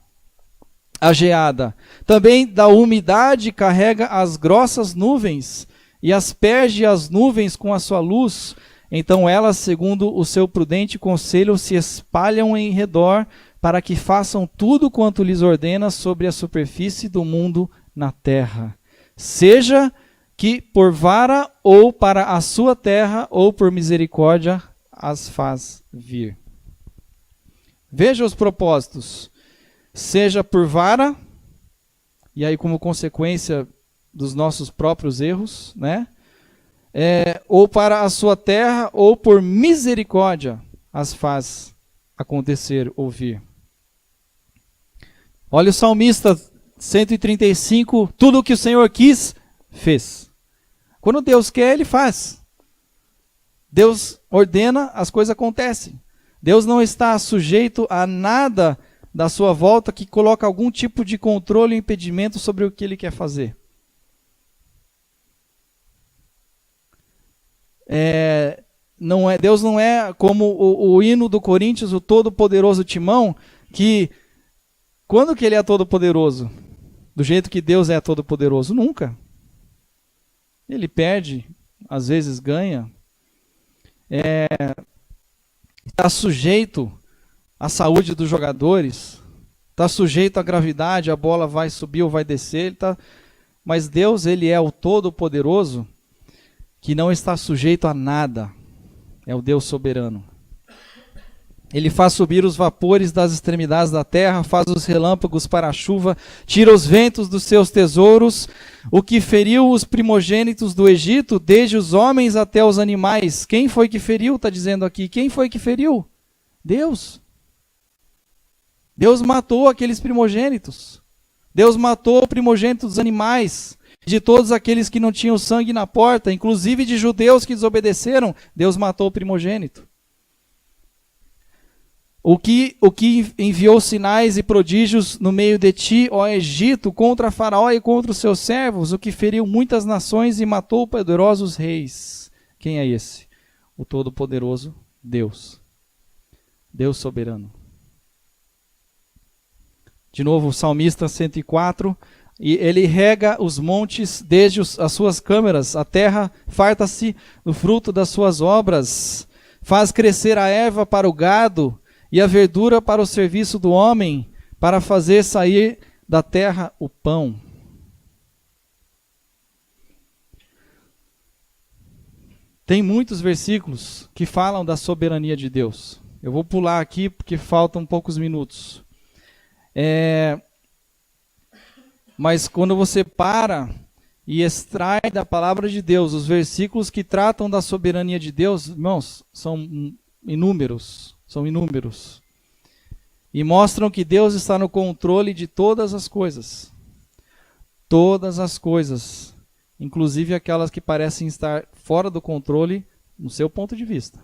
a geada. Também da umidade carrega as grossas nuvens e asperge as nuvens com a sua luz. Então elas, segundo o seu prudente conselho, se espalham em redor para que façam tudo quanto lhes ordena sobre a superfície do mundo na terra. Seja que por vara ou para a sua terra ou por misericórdia as faz vir. Veja os propósitos. Seja por vara, e aí como consequência dos nossos próprios erros, né? Ou para a sua terra, ou por misericórdia as faz acontecer, ouvir. Olha o salmista 135, tudo o que o Senhor quis, fez. Quando Deus quer, Ele faz. Deus ordena, as coisas acontecem. Deus não está sujeito a nada da sua volta que coloca algum tipo de controle ou impedimento sobre o que Ele quer fazer. Deus não é como o hino do Corinthians, o todo-poderoso Timão, que quando que Ele é todo-poderoso? Do jeito que Deus é todo-poderoso? Nunca. Ele perde, às vezes ganha. Está sujeito à saúde dos jogadores, está sujeito à gravidade, a bola vai subir ou vai descer, mas Deus, Ele é o Todo-Poderoso, que não está sujeito a nada, é o Deus soberano. Ele faz subir os vapores das extremidades da terra, faz os relâmpagos para a chuva, tira os ventos dos seus tesouros, o que feriu os primogênitos do Egito, desde os homens até os animais. Quem foi que feriu? Está dizendo aqui. Quem foi que feriu? Deus. Deus matou aqueles primogênitos. Deus matou o primogênito dos animais, de todos aqueles que não tinham sangue na porta, inclusive de judeus que desobedeceram. Deus matou o primogênito. O que enviou sinais e prodígios no meio de ti, ó Egito, contra Faraó e contra os seus servos, o que feriu muitas nações e matou poderosos reis. Quem é esse? O Todo-Poderoso Deus. Deus soberano. De novo, o salmista 104, e ele rega os montes desde as suas câmaras, a terra farta-se do fruto das suas obras, faz crescer a erva para o gado, e a verdura para o serviço do homem, para fazer sair da terra o pão. Tem muitos versículos que falam da soberania de Deus. Eu vou pular aqui porque faltam poucos minutos. Mas quando você para e extrai da palavra de Deus os versículos que tratam da soberania de Deus, irmãos, são inúmeros. São inúmeros. E mostram que Deus está no controle de todas as coisas. Todas as coisas. Inclusive aquelas que parecem estar fora do controle no seu ponto de vista.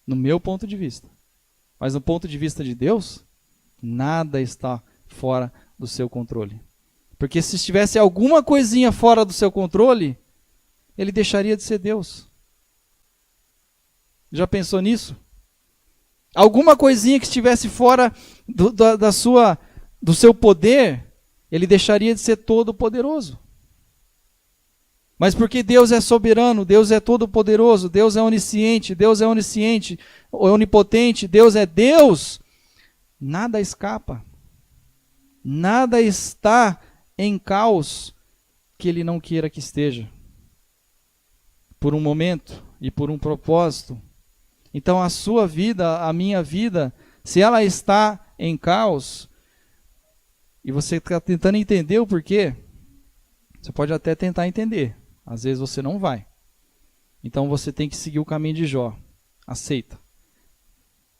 No meu ponto de vista. Mas no ponto de vista de Deus, nada está fora do seu controle. Porque se estivesse alguma coisinha fora do seu controle, Ele deixaria de ser Deus. Já pensou nisso? Alguma coisinha que estivesse fora do seu poder, Ele deixaria de ser todo-poderoso. Mas porque Deus é soberano, Deus é todo-poderoso, Deus é onisciente, onipotente, Deus é Deus, nada escapa. Nada está em caos que Ele não queira que esteja. Por um momento e por um propósito. Então a sua vida, a minha vida, se ela está em caos, e você está tentando entender o porquê, você pode até tentar entender. Às vezes você não vai. Então você tem que seguir o caminho de Jó. Aceita.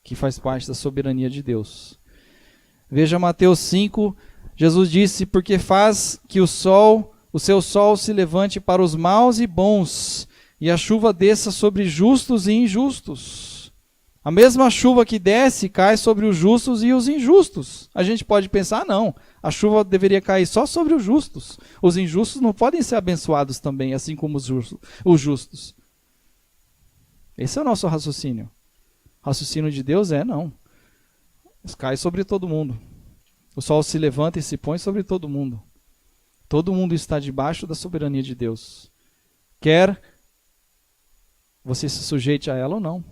Que faz parte da soberania de Deus. Veja Mateus 5, Jesus disse, porque faz que o seu sol se levante para os maus e bons, e a chuva desça sobre justos e injustos. A mesma chuva que desce cai sobre os justos e os injustos. A gente pode pensar, não, a chuva deveria cair só sobre os justos. Os injustos não podem ser abençoados também, assim como os justos. Esse é o nosso raciocínio. O raciocínio de Deus não. Cai sobre todo mundo. O sol se levanta e se põe sobre todo mundo. Todo mundo está debaixo da soberania de Deus. Quer você se sujeite a ela ou não.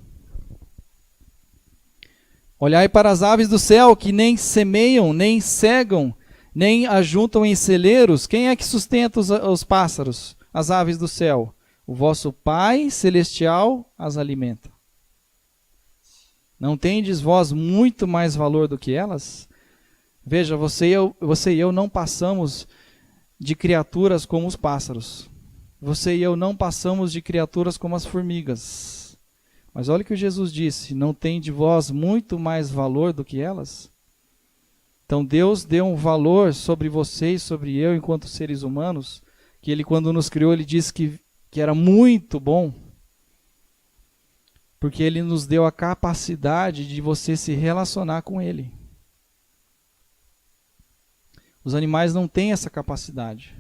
Olhai para as aves do céu, que nem semeiam, nem cegam, nem ajuntam em celeiros. Quem é que sustenta os pássaros, as aves do céu? O vosso Pai celestial as alimenta. Não tendes vós muito mais valor do que elas? Veja, você e eu não passamos de criaturas como os pássaros. Você e eu não passamos de criaturas como as formigas. Mas olha o que Jesus disse, não tem de vós muito mais valor do que elas? Então Deus deu um valor sobre você e sobre eu, enquanto seres humanos, que Ele, quando nos criou, Ele disse que era muito bom, porque Ele nos deu a capacidade de você se relacionar com Ele. Os animais não têm essa capacidade.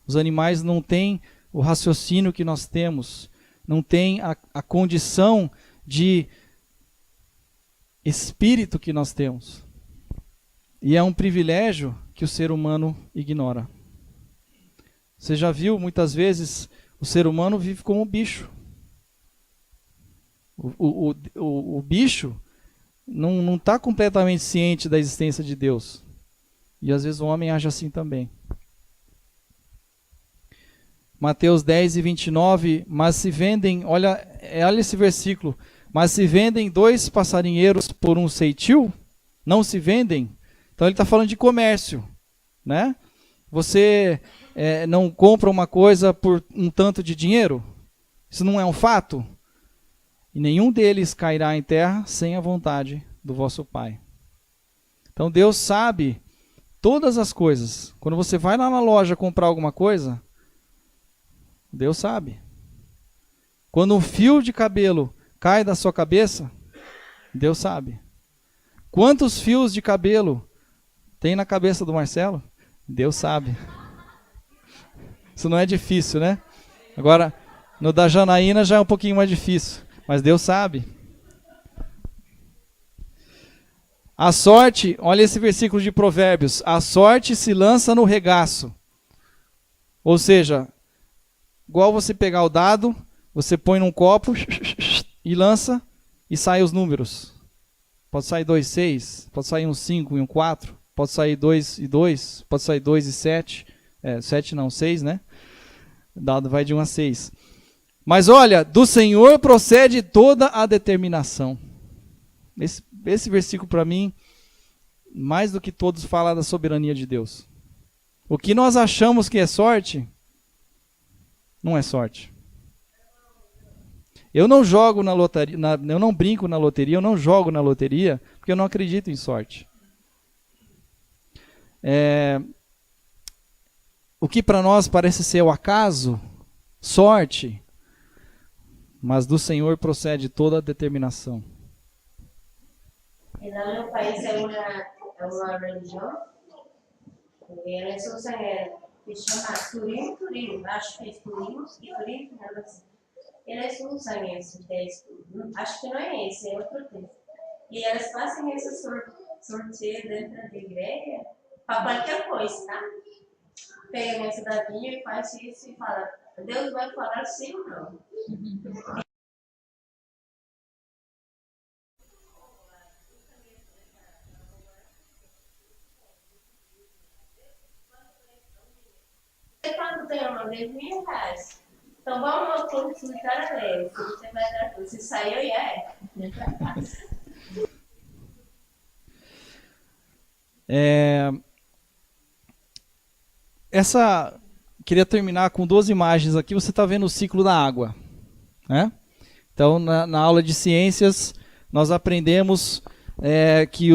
Os animais não têm o raciocínio que nós temos, não têm a condição de espírito que nós temos. E é um privilégio que o ser humano ignora. Você já viu, muitas vezes, o ser humano vive como um bicho. O bicho não está completamente ciente da existência de Deus. E às vezes o homem age assim também. Mateus 10 e 29, mas se vendem, olha esse versículo, mas se vendem 2 passarinheiros por um ceitil, não se vendem? Então ele está falando de comércio, né? Você não compra uma coisa por um tanto de dinheiro? Isso não é um fato? E nenhum deles cairá em terra sem a vontade do vosso Pai. Então Deus sabe todas as coisas. Quando você vai lá na loja comprar alguma coisa, Deus sabe. Quando um fio de cabelo cai da sua cabeça, Deus sabe. Quantos fios de cabelo tem na cabeça do Marcelo? Deus sabe. Isso não é difícil, né? Agora, no da Janaína já é um pouquinho mais difícil, mas Deus sabe. A sorte, olha esse versículo de Provérbios, a sorte se lança no regaço. Ou seja, igual você pegar o dado, você põe num copo e lança e sai os números. Pode sair 2 e 6, pode sair um 5 e um 4, pode sair 2 e 2, pode sair 2 e 7. 7 não, 6, né? O dado vai de 1 a 6. Mas olha, do Senhor procede toda a determinação. Esse versículo para mim, mais do que todos, fala da soberania de Deus. O que nós achamos que é sorte, não é sorte. Eu não jogo na loteria, eu não brinco na loteria, eu não jogo na loteria, porque eu não acredito em sorte. O que para nós parece ser o acaso, sorte, mas do Senhor procede toda a determinação. E no meu país é uma religião, eles usam que chama turismo, acho que é turismo, assim. Eles usam esse texto, acho que não é esse, é outro texto. E eles fazem esse sorteio dentro da igreja para qualquer coisa, tá? Pega esse dadinho e faz isso e fala, Deus vai falar sim ou não. Quando tem uma vez R$1.000, então vamos consultar a lei. Se você vai dar tudo, se saiu, Queria terminar com 2 imagens aqui. Você está vendo o ciclo da água, né? Então, na aula de ciências, nós aprendemos que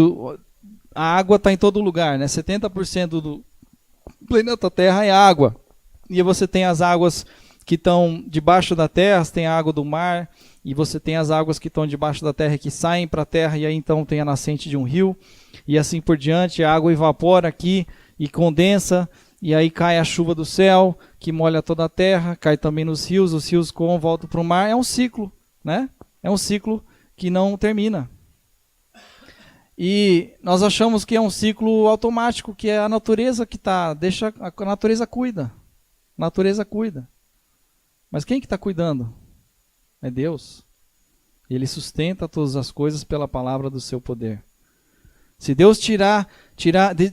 a água está em todo lugar, né? 70% do planeta Terra é água. E você tem as águas que estão debaixo da terra, você tem a água do mar, e você tem as águas que estão debaixo da terra que saem para a terra, e aí então tem a nascente de um rio, e assim por diante, a água evapora aqui e condensa, e aí cai a chuva do céu, que molha toda a terra, cai também nos rios, os rios coam, voltam para o mar, é um ciclo, né? É um ciclo que não termina. E nós achamos que é um ciclo automático, que é a natureza que está, deixa, a natureza cuida. A natureza cuida. Mas quem que está cuidando? É Deus. Ele sustenta todas as coisas pela palavra do seu poder. Se Deus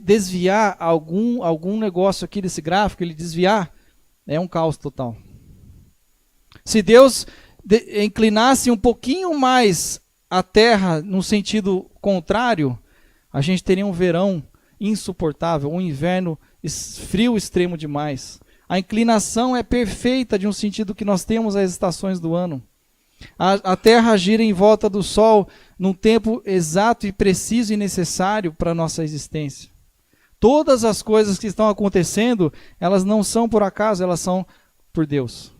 desviar algum negócio aqui desse gráfico, ele desviar, é um caos total. Se Deus inclinasse um pouquinho mais a terra no sentido contrário, a gente teria um verão insuportável, um inverno frio extremo demais. A inclinação é perfeita de um sentido que nós temos as estações do ano. A terra gira em volta do sol num tempo exato e preciso e necessário para a nossa existência. Todas as coisas que estão acontecendo, elas não são por acaso, elas são por Deus.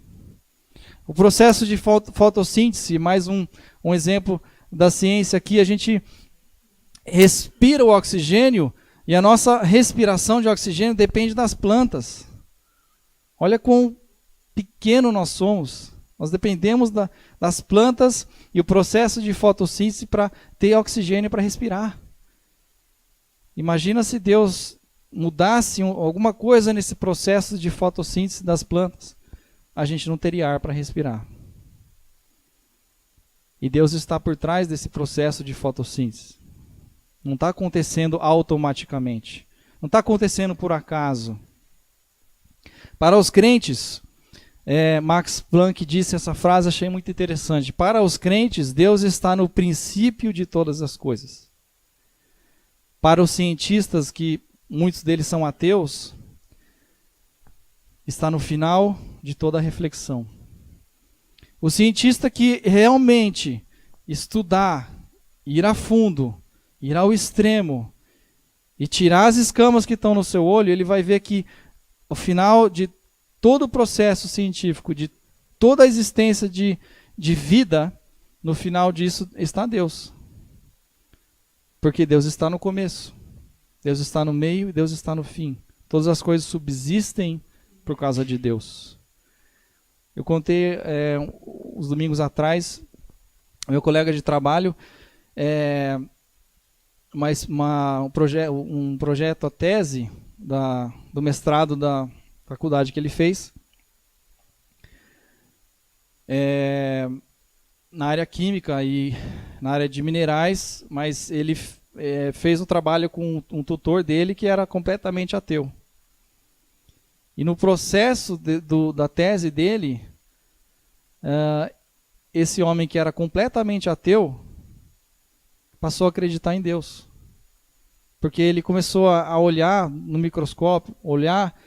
O processo de fotossíntese, mais um exemplo da ciência aqui, a gente respira o oxigênio e a nossa respiração de oxigênio depende das plantas. Olha quão pequeno nós somos. Nós dependemos das plantas e o processo de fotossíntese para ter oxigênio para respirar. Imagina se Deus mudasse alguma coisa nesse processo de fotossíntese das plantas. A gente não teria ar para respirar. E Deus está por trás desse processo de fotossíntese. Não está acontecendo automaticamente. Não está acontecendo por acaso. Para os crentes, Max Planck disse essa frase, achei muito interessante. Para os crentes, Deus está no princípio de todas as coisas. Para os cientistas, que muitos deles são ateus, está no final de toda a reflexão. O cientista que realmente estudar, ir a fundo, ir ao extremo e tirar as escamas que estão no seu olho, ele vai ver que ao final de todo o processo científico, de toda a existência de vida, no final disso está Deus. Porque Deus está no começo, Deus está no meio e Deus está no fim. Todas as coisas subsistem por causa de Deus. Eu contei uns domingos atrás, meu colega de trabalho, um projeto, a tese do mestrado da faculdade que ele fez, na área química e na área de minerais, mas ele fez um trabalho com um tutor dele que era completamente ateu. E no processo da tese dele, esse homem que era completamente ateu passou a acreditar em Deus. Porque ele começou a olhar no microscópio, olhar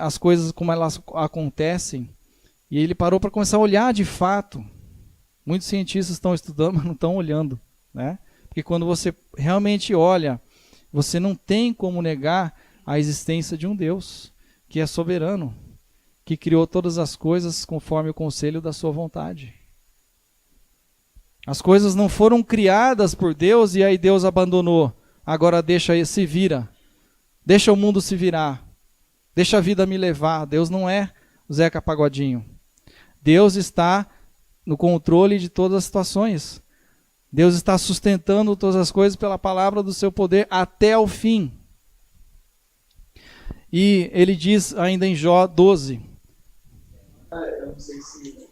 as coisas como elas acontecem, e ele parou para começar a olhar de fato. Muitos cientistas estão estudando, mas não estão olhando, né? Porque quando você realmente olha, você não tem como negar a existência de um Deus que é soberano, que criou todas as coisas conforme o conselho da sua vontade. As coisas não foram criadas por Deus e aí Deus abandonou. Agora se vira. Deixa o mundo se virar. Deixa a vida me levar. Deus não é o Zeca Pagodinho. Deus está no controle de todas as situações. Deus está sustentando todas as coisas pela palavra do seu poder até o fim. E ele diz ainda em Jó 12. Eu não sei se...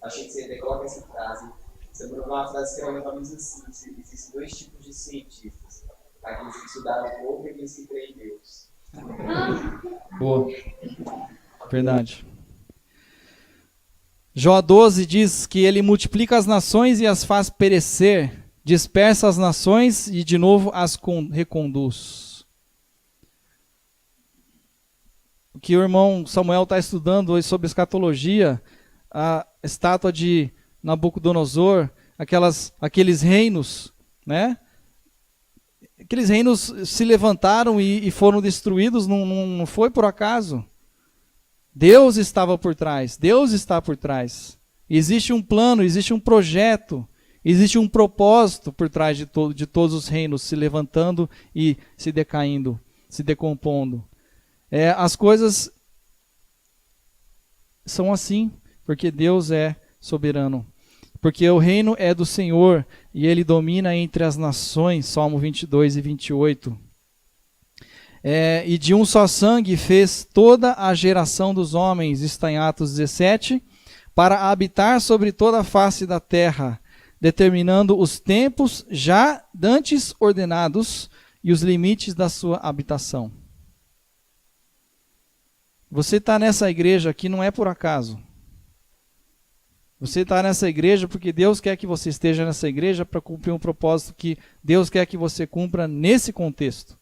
Achei que você até coloca essa frase. Você mandou uma frase que era mais ou menos assim. Existem dois tipos de cientistas. Aqueles que estudaram pouco e aqueles que creem em Deus. Boa. Verdade. Jó 12 diz que ele multiplica as nações e as faz perecer, dispersa as nações e de novo as reconduz. O que o irmão Samuel está estudando hoje sobre escatologia, a estátua de Nabucodonosor, aqueles reinos, né? Aqueles reinos se levantaram e foram destruídos, não foi por acaso. Deus estava por trás, Deus está por trás. Existe um plano, existe um projeto, existe um propósito por trás de todos os reinos se levantando e se decaindo, se decompondo. As coisas são assim, porque Deus é soberano. Porque o reino é do Senhor e ele domina entre as nações, Salmo 22 e 28. E de um só sangue fez toda a geração dos homens, está em Atos 17, para habitar sobre toda a face da terra, determinando os tempos já dantes ordenados e os limites da sua habitação. Você está nessa igreja aqui não é por acaso. Você está nessa igreja porque Deus quer que você esteja nessa igreja para cumprir um propósito que Deus quer que você cumpra nesse contexto.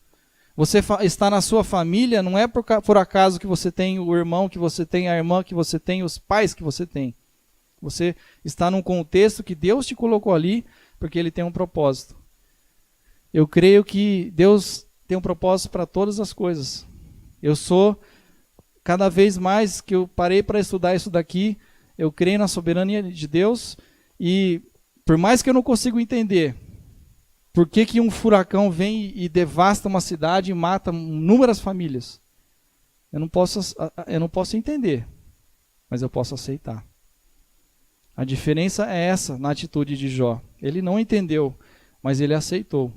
Você está na sua família, não é por acaso que você tem o irmão que você tem, a irmã que você tem, os pais que você tem. Você está num contexto que Deus te colocou ali porque Ele tem um propósito. Eu creio que Deus tem um propósito para todas as coisas. Cada vez mais que eu parei para estudar isso daqui, eu creio na soberania de Deus e por mais que eu não consiga entender por que um furacão vem e devasta uma cidade e mata inúmeras famílias, eu não posso entender, mas eu posso aceitar. A diferença é essa na atitude de Jó. Ele não entendeu, mas ele aceitou.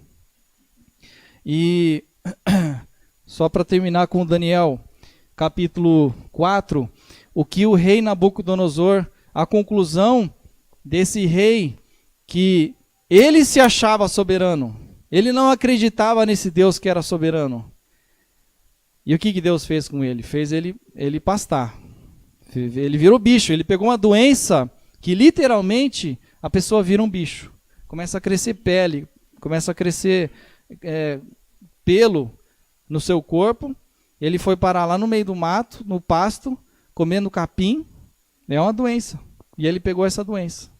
E só para terminar com Daniel, capítulo 4, o que o rei Nabucodonosor, a conclusão desse rei que ele se achava soberano, ele não acreditava nesse Deus que era soberano. E o que Deus fez com ele? Fez ele pastar. Ele virou bicho, ele pegou uma doença que literalmente a pessoa vira um bicho. Começa a crescer pele, começa a crescer pelo no seu corpo. Ele foi parar lá no meio do mato, no pasto, comendo capim. É uma doença. E ele pegou essa doença.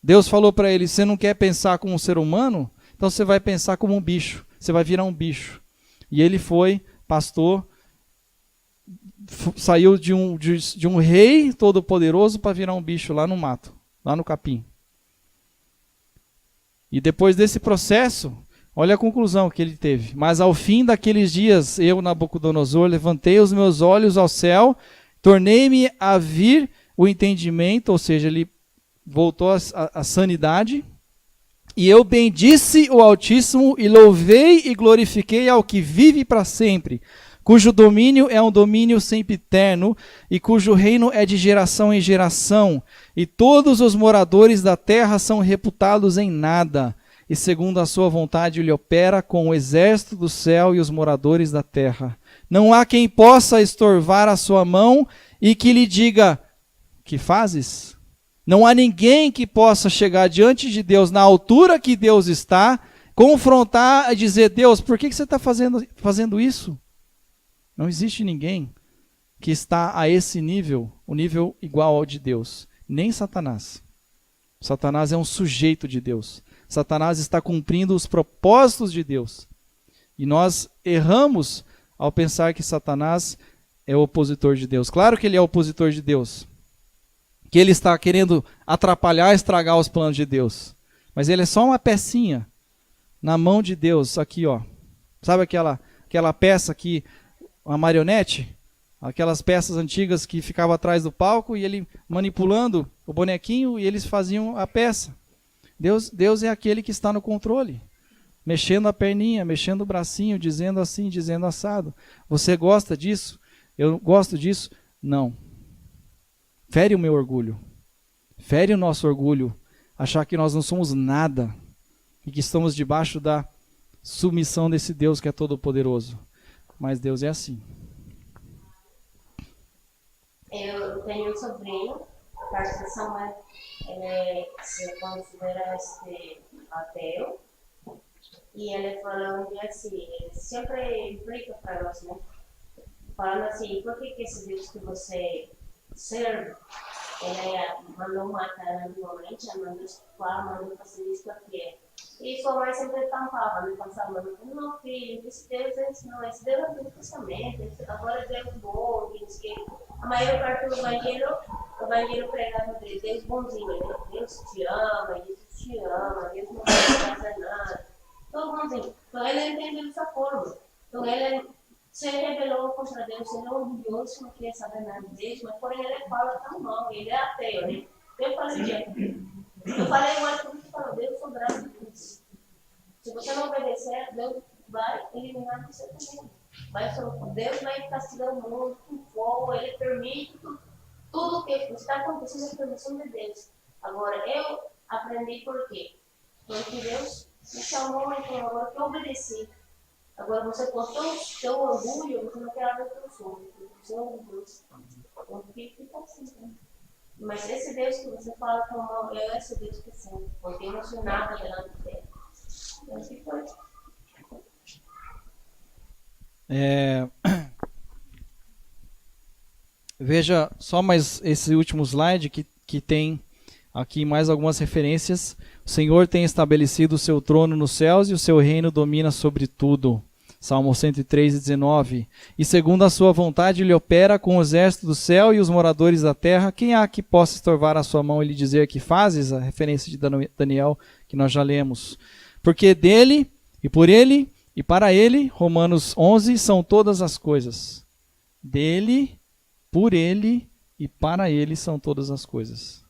Deus falou para ele, você não quer pensar como um ser humano? Então você vai pensar como um bicho. Você vai virar um bicho. E ele foi, pastor, saiu de um rei todo-poderoso para virar um bicho lá no mato, lá no capim. E depois desse processo, olha a conclusão que ele teve. Mas ao fim daqueles dias, eu, Nabucodonosor, levantei os meus olhos ao céu, tornei-me a vir o entendimento, ou seja, ele voltou à sanidade, e eu bendisse o Altíssimo e louvei e glorifiquei ao que vive para sempre, cujo domínio é um domínio sempiterno e cujo reino é de geração em geração, e todos os moradores da terra são reputados em nada, e segundo a sua vontade ele opera com o exército do céu e os moradores da terra. Não há quem possa estorvar a sua mão e que lhe diga, que fazes? Não há ninguém que possa chegar diante de Deus na altura que Deus está, confrontar e dizer, Deus, por que você está fazendo isso? Não existe ninguém que está a esse nível, o nível igual ao de Deus. Nem Satanás. Satanás é um sujeito de Deus. Satanás está cumprindo os propósitos de Deus. E nós erramos ao pensar que Satanás é o opositor de Deus. Claro que ele é opositor de Deus. Que ele está querendo atrapalhar, estragar os planos de Deus. Mas ele é só uma pecinha na mão de Deus, aqui ó. Sabe aquela peça que, uma marionete? Aquelas peças antigas que ficavam atrás do palco e ele manipulando o bonequinho e eles faziam a peça. Deus é aquele que está no controle. Mexendo a perninha, mexendo o bracinho, dizendo assim, dizendo assado. Você gosta disso? Eu gosto disso? Não. Fere o meu orgulho. Fere o nosso orgulho. Achar que nós não somos nada. E que estamos debaixo da submissão desse Deus que é todo-poderoso. Mas Deus é assim. Eu tenho um sobrinho, acho que Samuel, ele se considera ateu. E ele falou um dia assim, ele sempre implica para nós, né? Falando assim, por que esse Deus que você serve, ele mandou matar animalmente, mandou estuprar, mandou fazer isso aqui? E sua mãe sempre tampava, me passava, não, filho, esse Deus não, esse Deus é do pensamento, agora Deus é bom, a maior parte do banheiro pregava Deus bonzinho, né? Deus te ama, Deus não vai fazer nada, todo bonzinho. Então ele entendeu dessa forma. Então ele se rebelou contra Deus, ele é orgulhoso, não queria saber nada de Deus, mas porém ele fala tão mal, ele é ateu, né? Eu falei mais como você falou, Deus soberano de tudo. Se você não obedecer, Deus vai eliminar você também. Deus vai castigar o mundo com fogo, ele permite tudo que está acontecendo é permissão de Deus. Agora, eu aprendi por quê? Porque Deus me chamou, então agora que eu obedeci. Agora, você com teu orgulho, você não quer abrir o teu sonho. Você é orgulhoso. Então, fica assim, né? Mas esse Deus que você fala tão mal, é esse Deus que sente, porque eu não sou nada delante dele. Então, assim foi. Veja só mais esse último slide que tem aqui mais algumas referências. O Senhor tem estabelecido o seu trono nos céus e o seu reino domina sobre tudo. Salmo 103:19. E segundo a sua vontade ele opera com o exército do céu e os moradores da terra. Quem há que possa estorvar a sua mão e lhe dizer que fazes? A referência de Daniel que nós já lemos. Porque dele e por ele e para ele, Romanos 11, são todas as coisas. Dele, por ele e para ele são todas as coisas.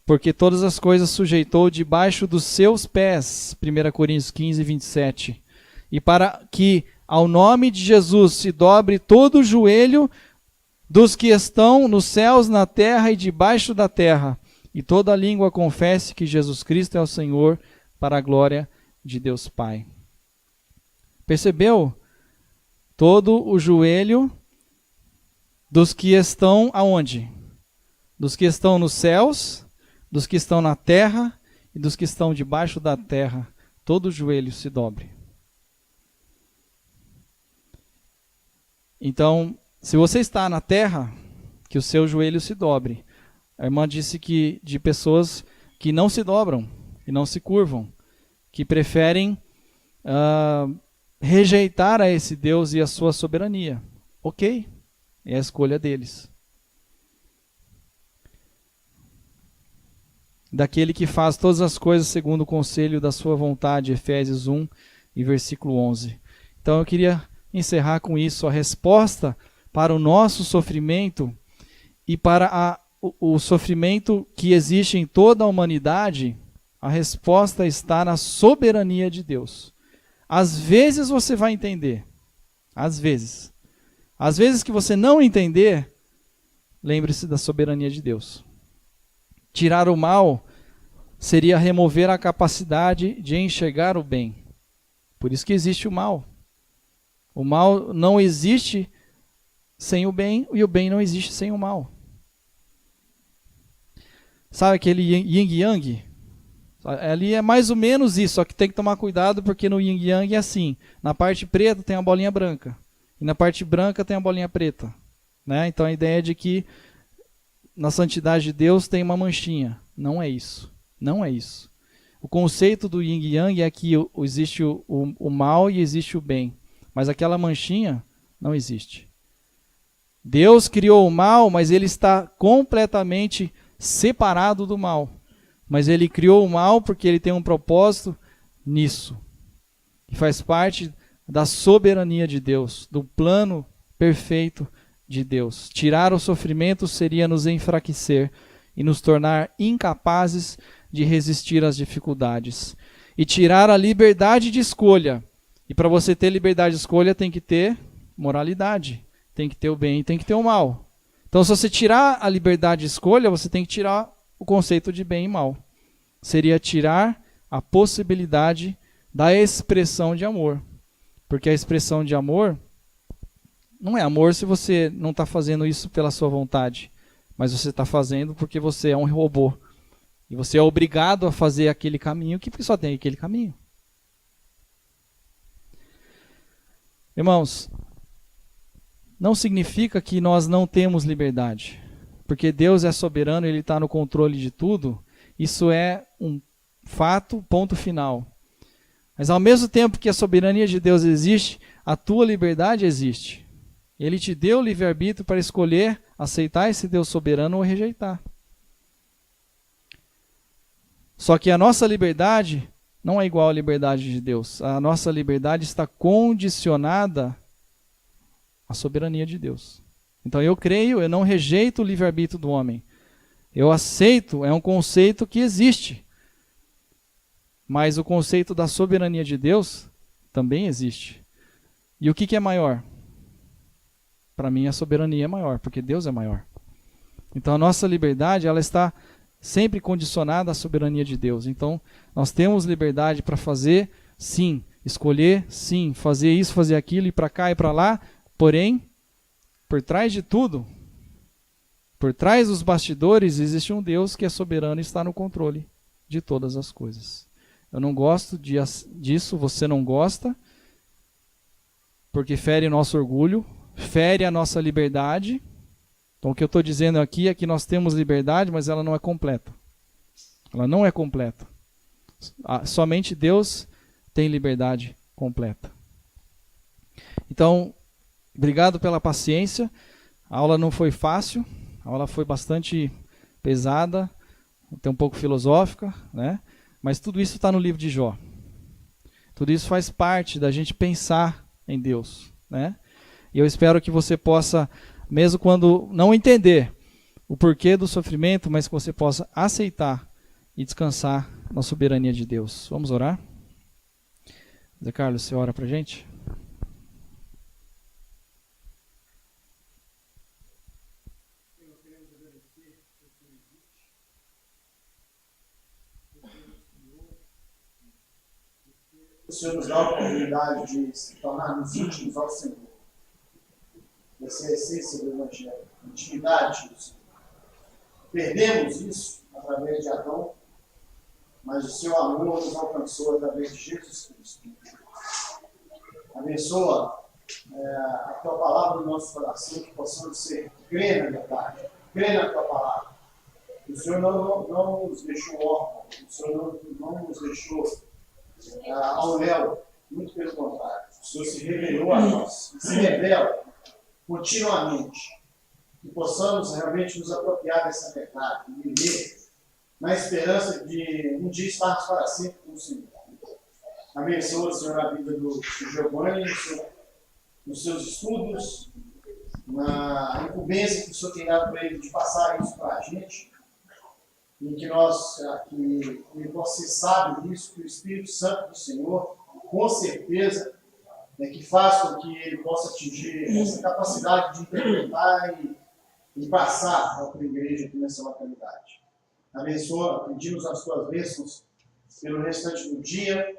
Porque todas as coisas sujeitou debaixo dos seus pés. 1 Coríntios 15:27. E para que ao nome de Jesus se dobre todo o joelho dos que estão nos céus, na terra e debaixo da terra. E toda língua confesse que Jesus Cristo é o Senhor, para a glória de Deus Pai. Percebeu? Todo o joelho dos que estão aonde? Dos que estão nos céus, dos que estão na terra e dos que estão debaixo da terra. Todo o joelho se dobre. Então, se você está na terra, que o seu joelho se dobre. A irmã disse que de pessoas que não se dobram, que não se curvam, que preferem rejeitar a esse Deus e a sua soberania. Ok, é a escolha deles. Daquele que faz todas as coisas segundo o conselho da sua vontade, Efésios 1 e versículo 11. Então eu queria encerrar com isso. A resposta para o nosso sofrimento e para o sofrimento que existe em toda a humanidade, a resposta está na soberania de Deus. Às vezes você vai entender. Às vezes. Às vezes que você não entender, lembre-se da soberania de Deus. Tirar o mal seria remover a capacidade de enxergar o bem. Por isso que existe o mal. O mal não existe sem o bem e o bem não existe sem o mal. Sabe aquele yin e yang? Ali é mais ou menos isso, só que tem que tomar cuidado porque no yin e yang é assim. Na parte preta tem a bolinha branca e na parte branca tem a bolinha preta. Né? Então a ideia é de que na santidade de Deus tem uma manchinha. Não é isso. Não é isso. O conceito do yin e yang é que existe o mal e existe o bem. Mas aquela manchinha não existe. Deus criou o mal, mas ele está completamente separado do mal. Mas ele criou o mal porque ele tem um propósito nisso. Que faz parte da soberania de Deus, do plano perfeito de Deus. Tirar o sofrimento seria nos enfraquecer e nos tornar incapazes de resistir às dificuldades. E tirar a liberdade de escolha. E para você ter liberdade de escolha tem que ter moralidade. Tem que ter o bem e tem que ter o mal. Então se você tirar a liberdade de escolha, você tem que tirar o conceito de bem e mal. Seria tirar a possibilidade da expressão de amor. Porque a expressão de amor não é amor se você não está fazendo isso pela sua vontade, mas você está fazendo porque você é um robô. E você é obrigado a fazer aquele caminho que só tem aquele caminho. Irmãos, não significa que nós não temos liberdade. Porque Deus é soberano, Ele está no controle de tudo. Isso é Fato, ponto final. Mas ao mesmo tempo que a soberania de Deus existe, a tua liberdade existe. Ele te deu o livre-arbítrio para escolher aceitar esse Deus soberano ou rejeitar. Só que a nossa liberdade não é igual à liberdade de Deus. A nossa liberdade está condicionada à soberania de Deus. Então eu creio, eu não rejeito o livre-arbítrio do homem. Eu aceito, é um conceito que existe. Mas o conceito da soberania de Deus também existe. E o que é maior? Para mim a soberania é maior, porque Deus é maior. Então a nossa liberdade, ela está sempre condicionada à soberania de Deus. Então nós temos liberdade para fazer, sim, escolher, sim, fazer isso, fazer aquilo, ir para cá e para lá. Porém, por trás de tudo, por trás dos bastidores, existe um Deus que é soberano e está no controle de todas as coisas. Eu não gosto disso, você não gosta, porque fere nosso orgulho, fere a nossa liberdade. Então o que eu estou dizendo aqui é que nós temos liberdade, mas ela não é completa. Ela não é completa. Somente Deus tem liberdade completa. Então, obrigado pela paciência. A aula não foi fácil, a aula foi bastante pesada, até um pouco filosófica, né? Mas tudo isso está no livro de Jó. Tudo isso faz parte da gente pensar em Deus, né? E eu espero que você possa, mesmo quando não entender o porquê do sofrimento, mas que você possa aceitar e descansar na soberania de Deus. Vamos orar? Zé Carlos, você ora para a gente? O Senhor nos dá a oportunidade de se tornarmos íntimos ao Senhor. Essa é a essência do Evangelho, a intimidade do Senhor. Perdemos isso através de Adão, mas o seu amor nos alcançou através de Jesus Cristo. Abençoa a tua palavra no nosso coração, que possamos crer na verdade, crer na tua palavra. O Senhor não nos deixou órfãos, o Senhor não nos deixou ao léu, muito pelo contrário. O Senhor se revelou a nós, se revela continuamente, que possamos realmente nos apropriar dessa verdade, e viver na esperança de um dia estarmos para sempre com o Senhor. Abençoa, Senhor, a vida do Giovanni, nos seus estudos, na incumbência que o Senhor tem dado para ele de passar isso para a gente, em que ele possa ser sábio nisso, que o Espírito Santo do Senhor, com certeza, que faz com que ele possa atingir essa capacidade de interpretar e passar para a igreja aqui nessa localidade. Abençoa, pedimos as tuas bênçãos pelo restante do dia,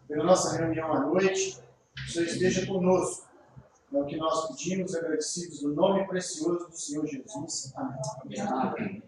pela nossa reunião à noite. Que o Senhor esteja conosco. É o que nós pedimos, agradecidos no nome precioso do Senhor Jesus. Amém.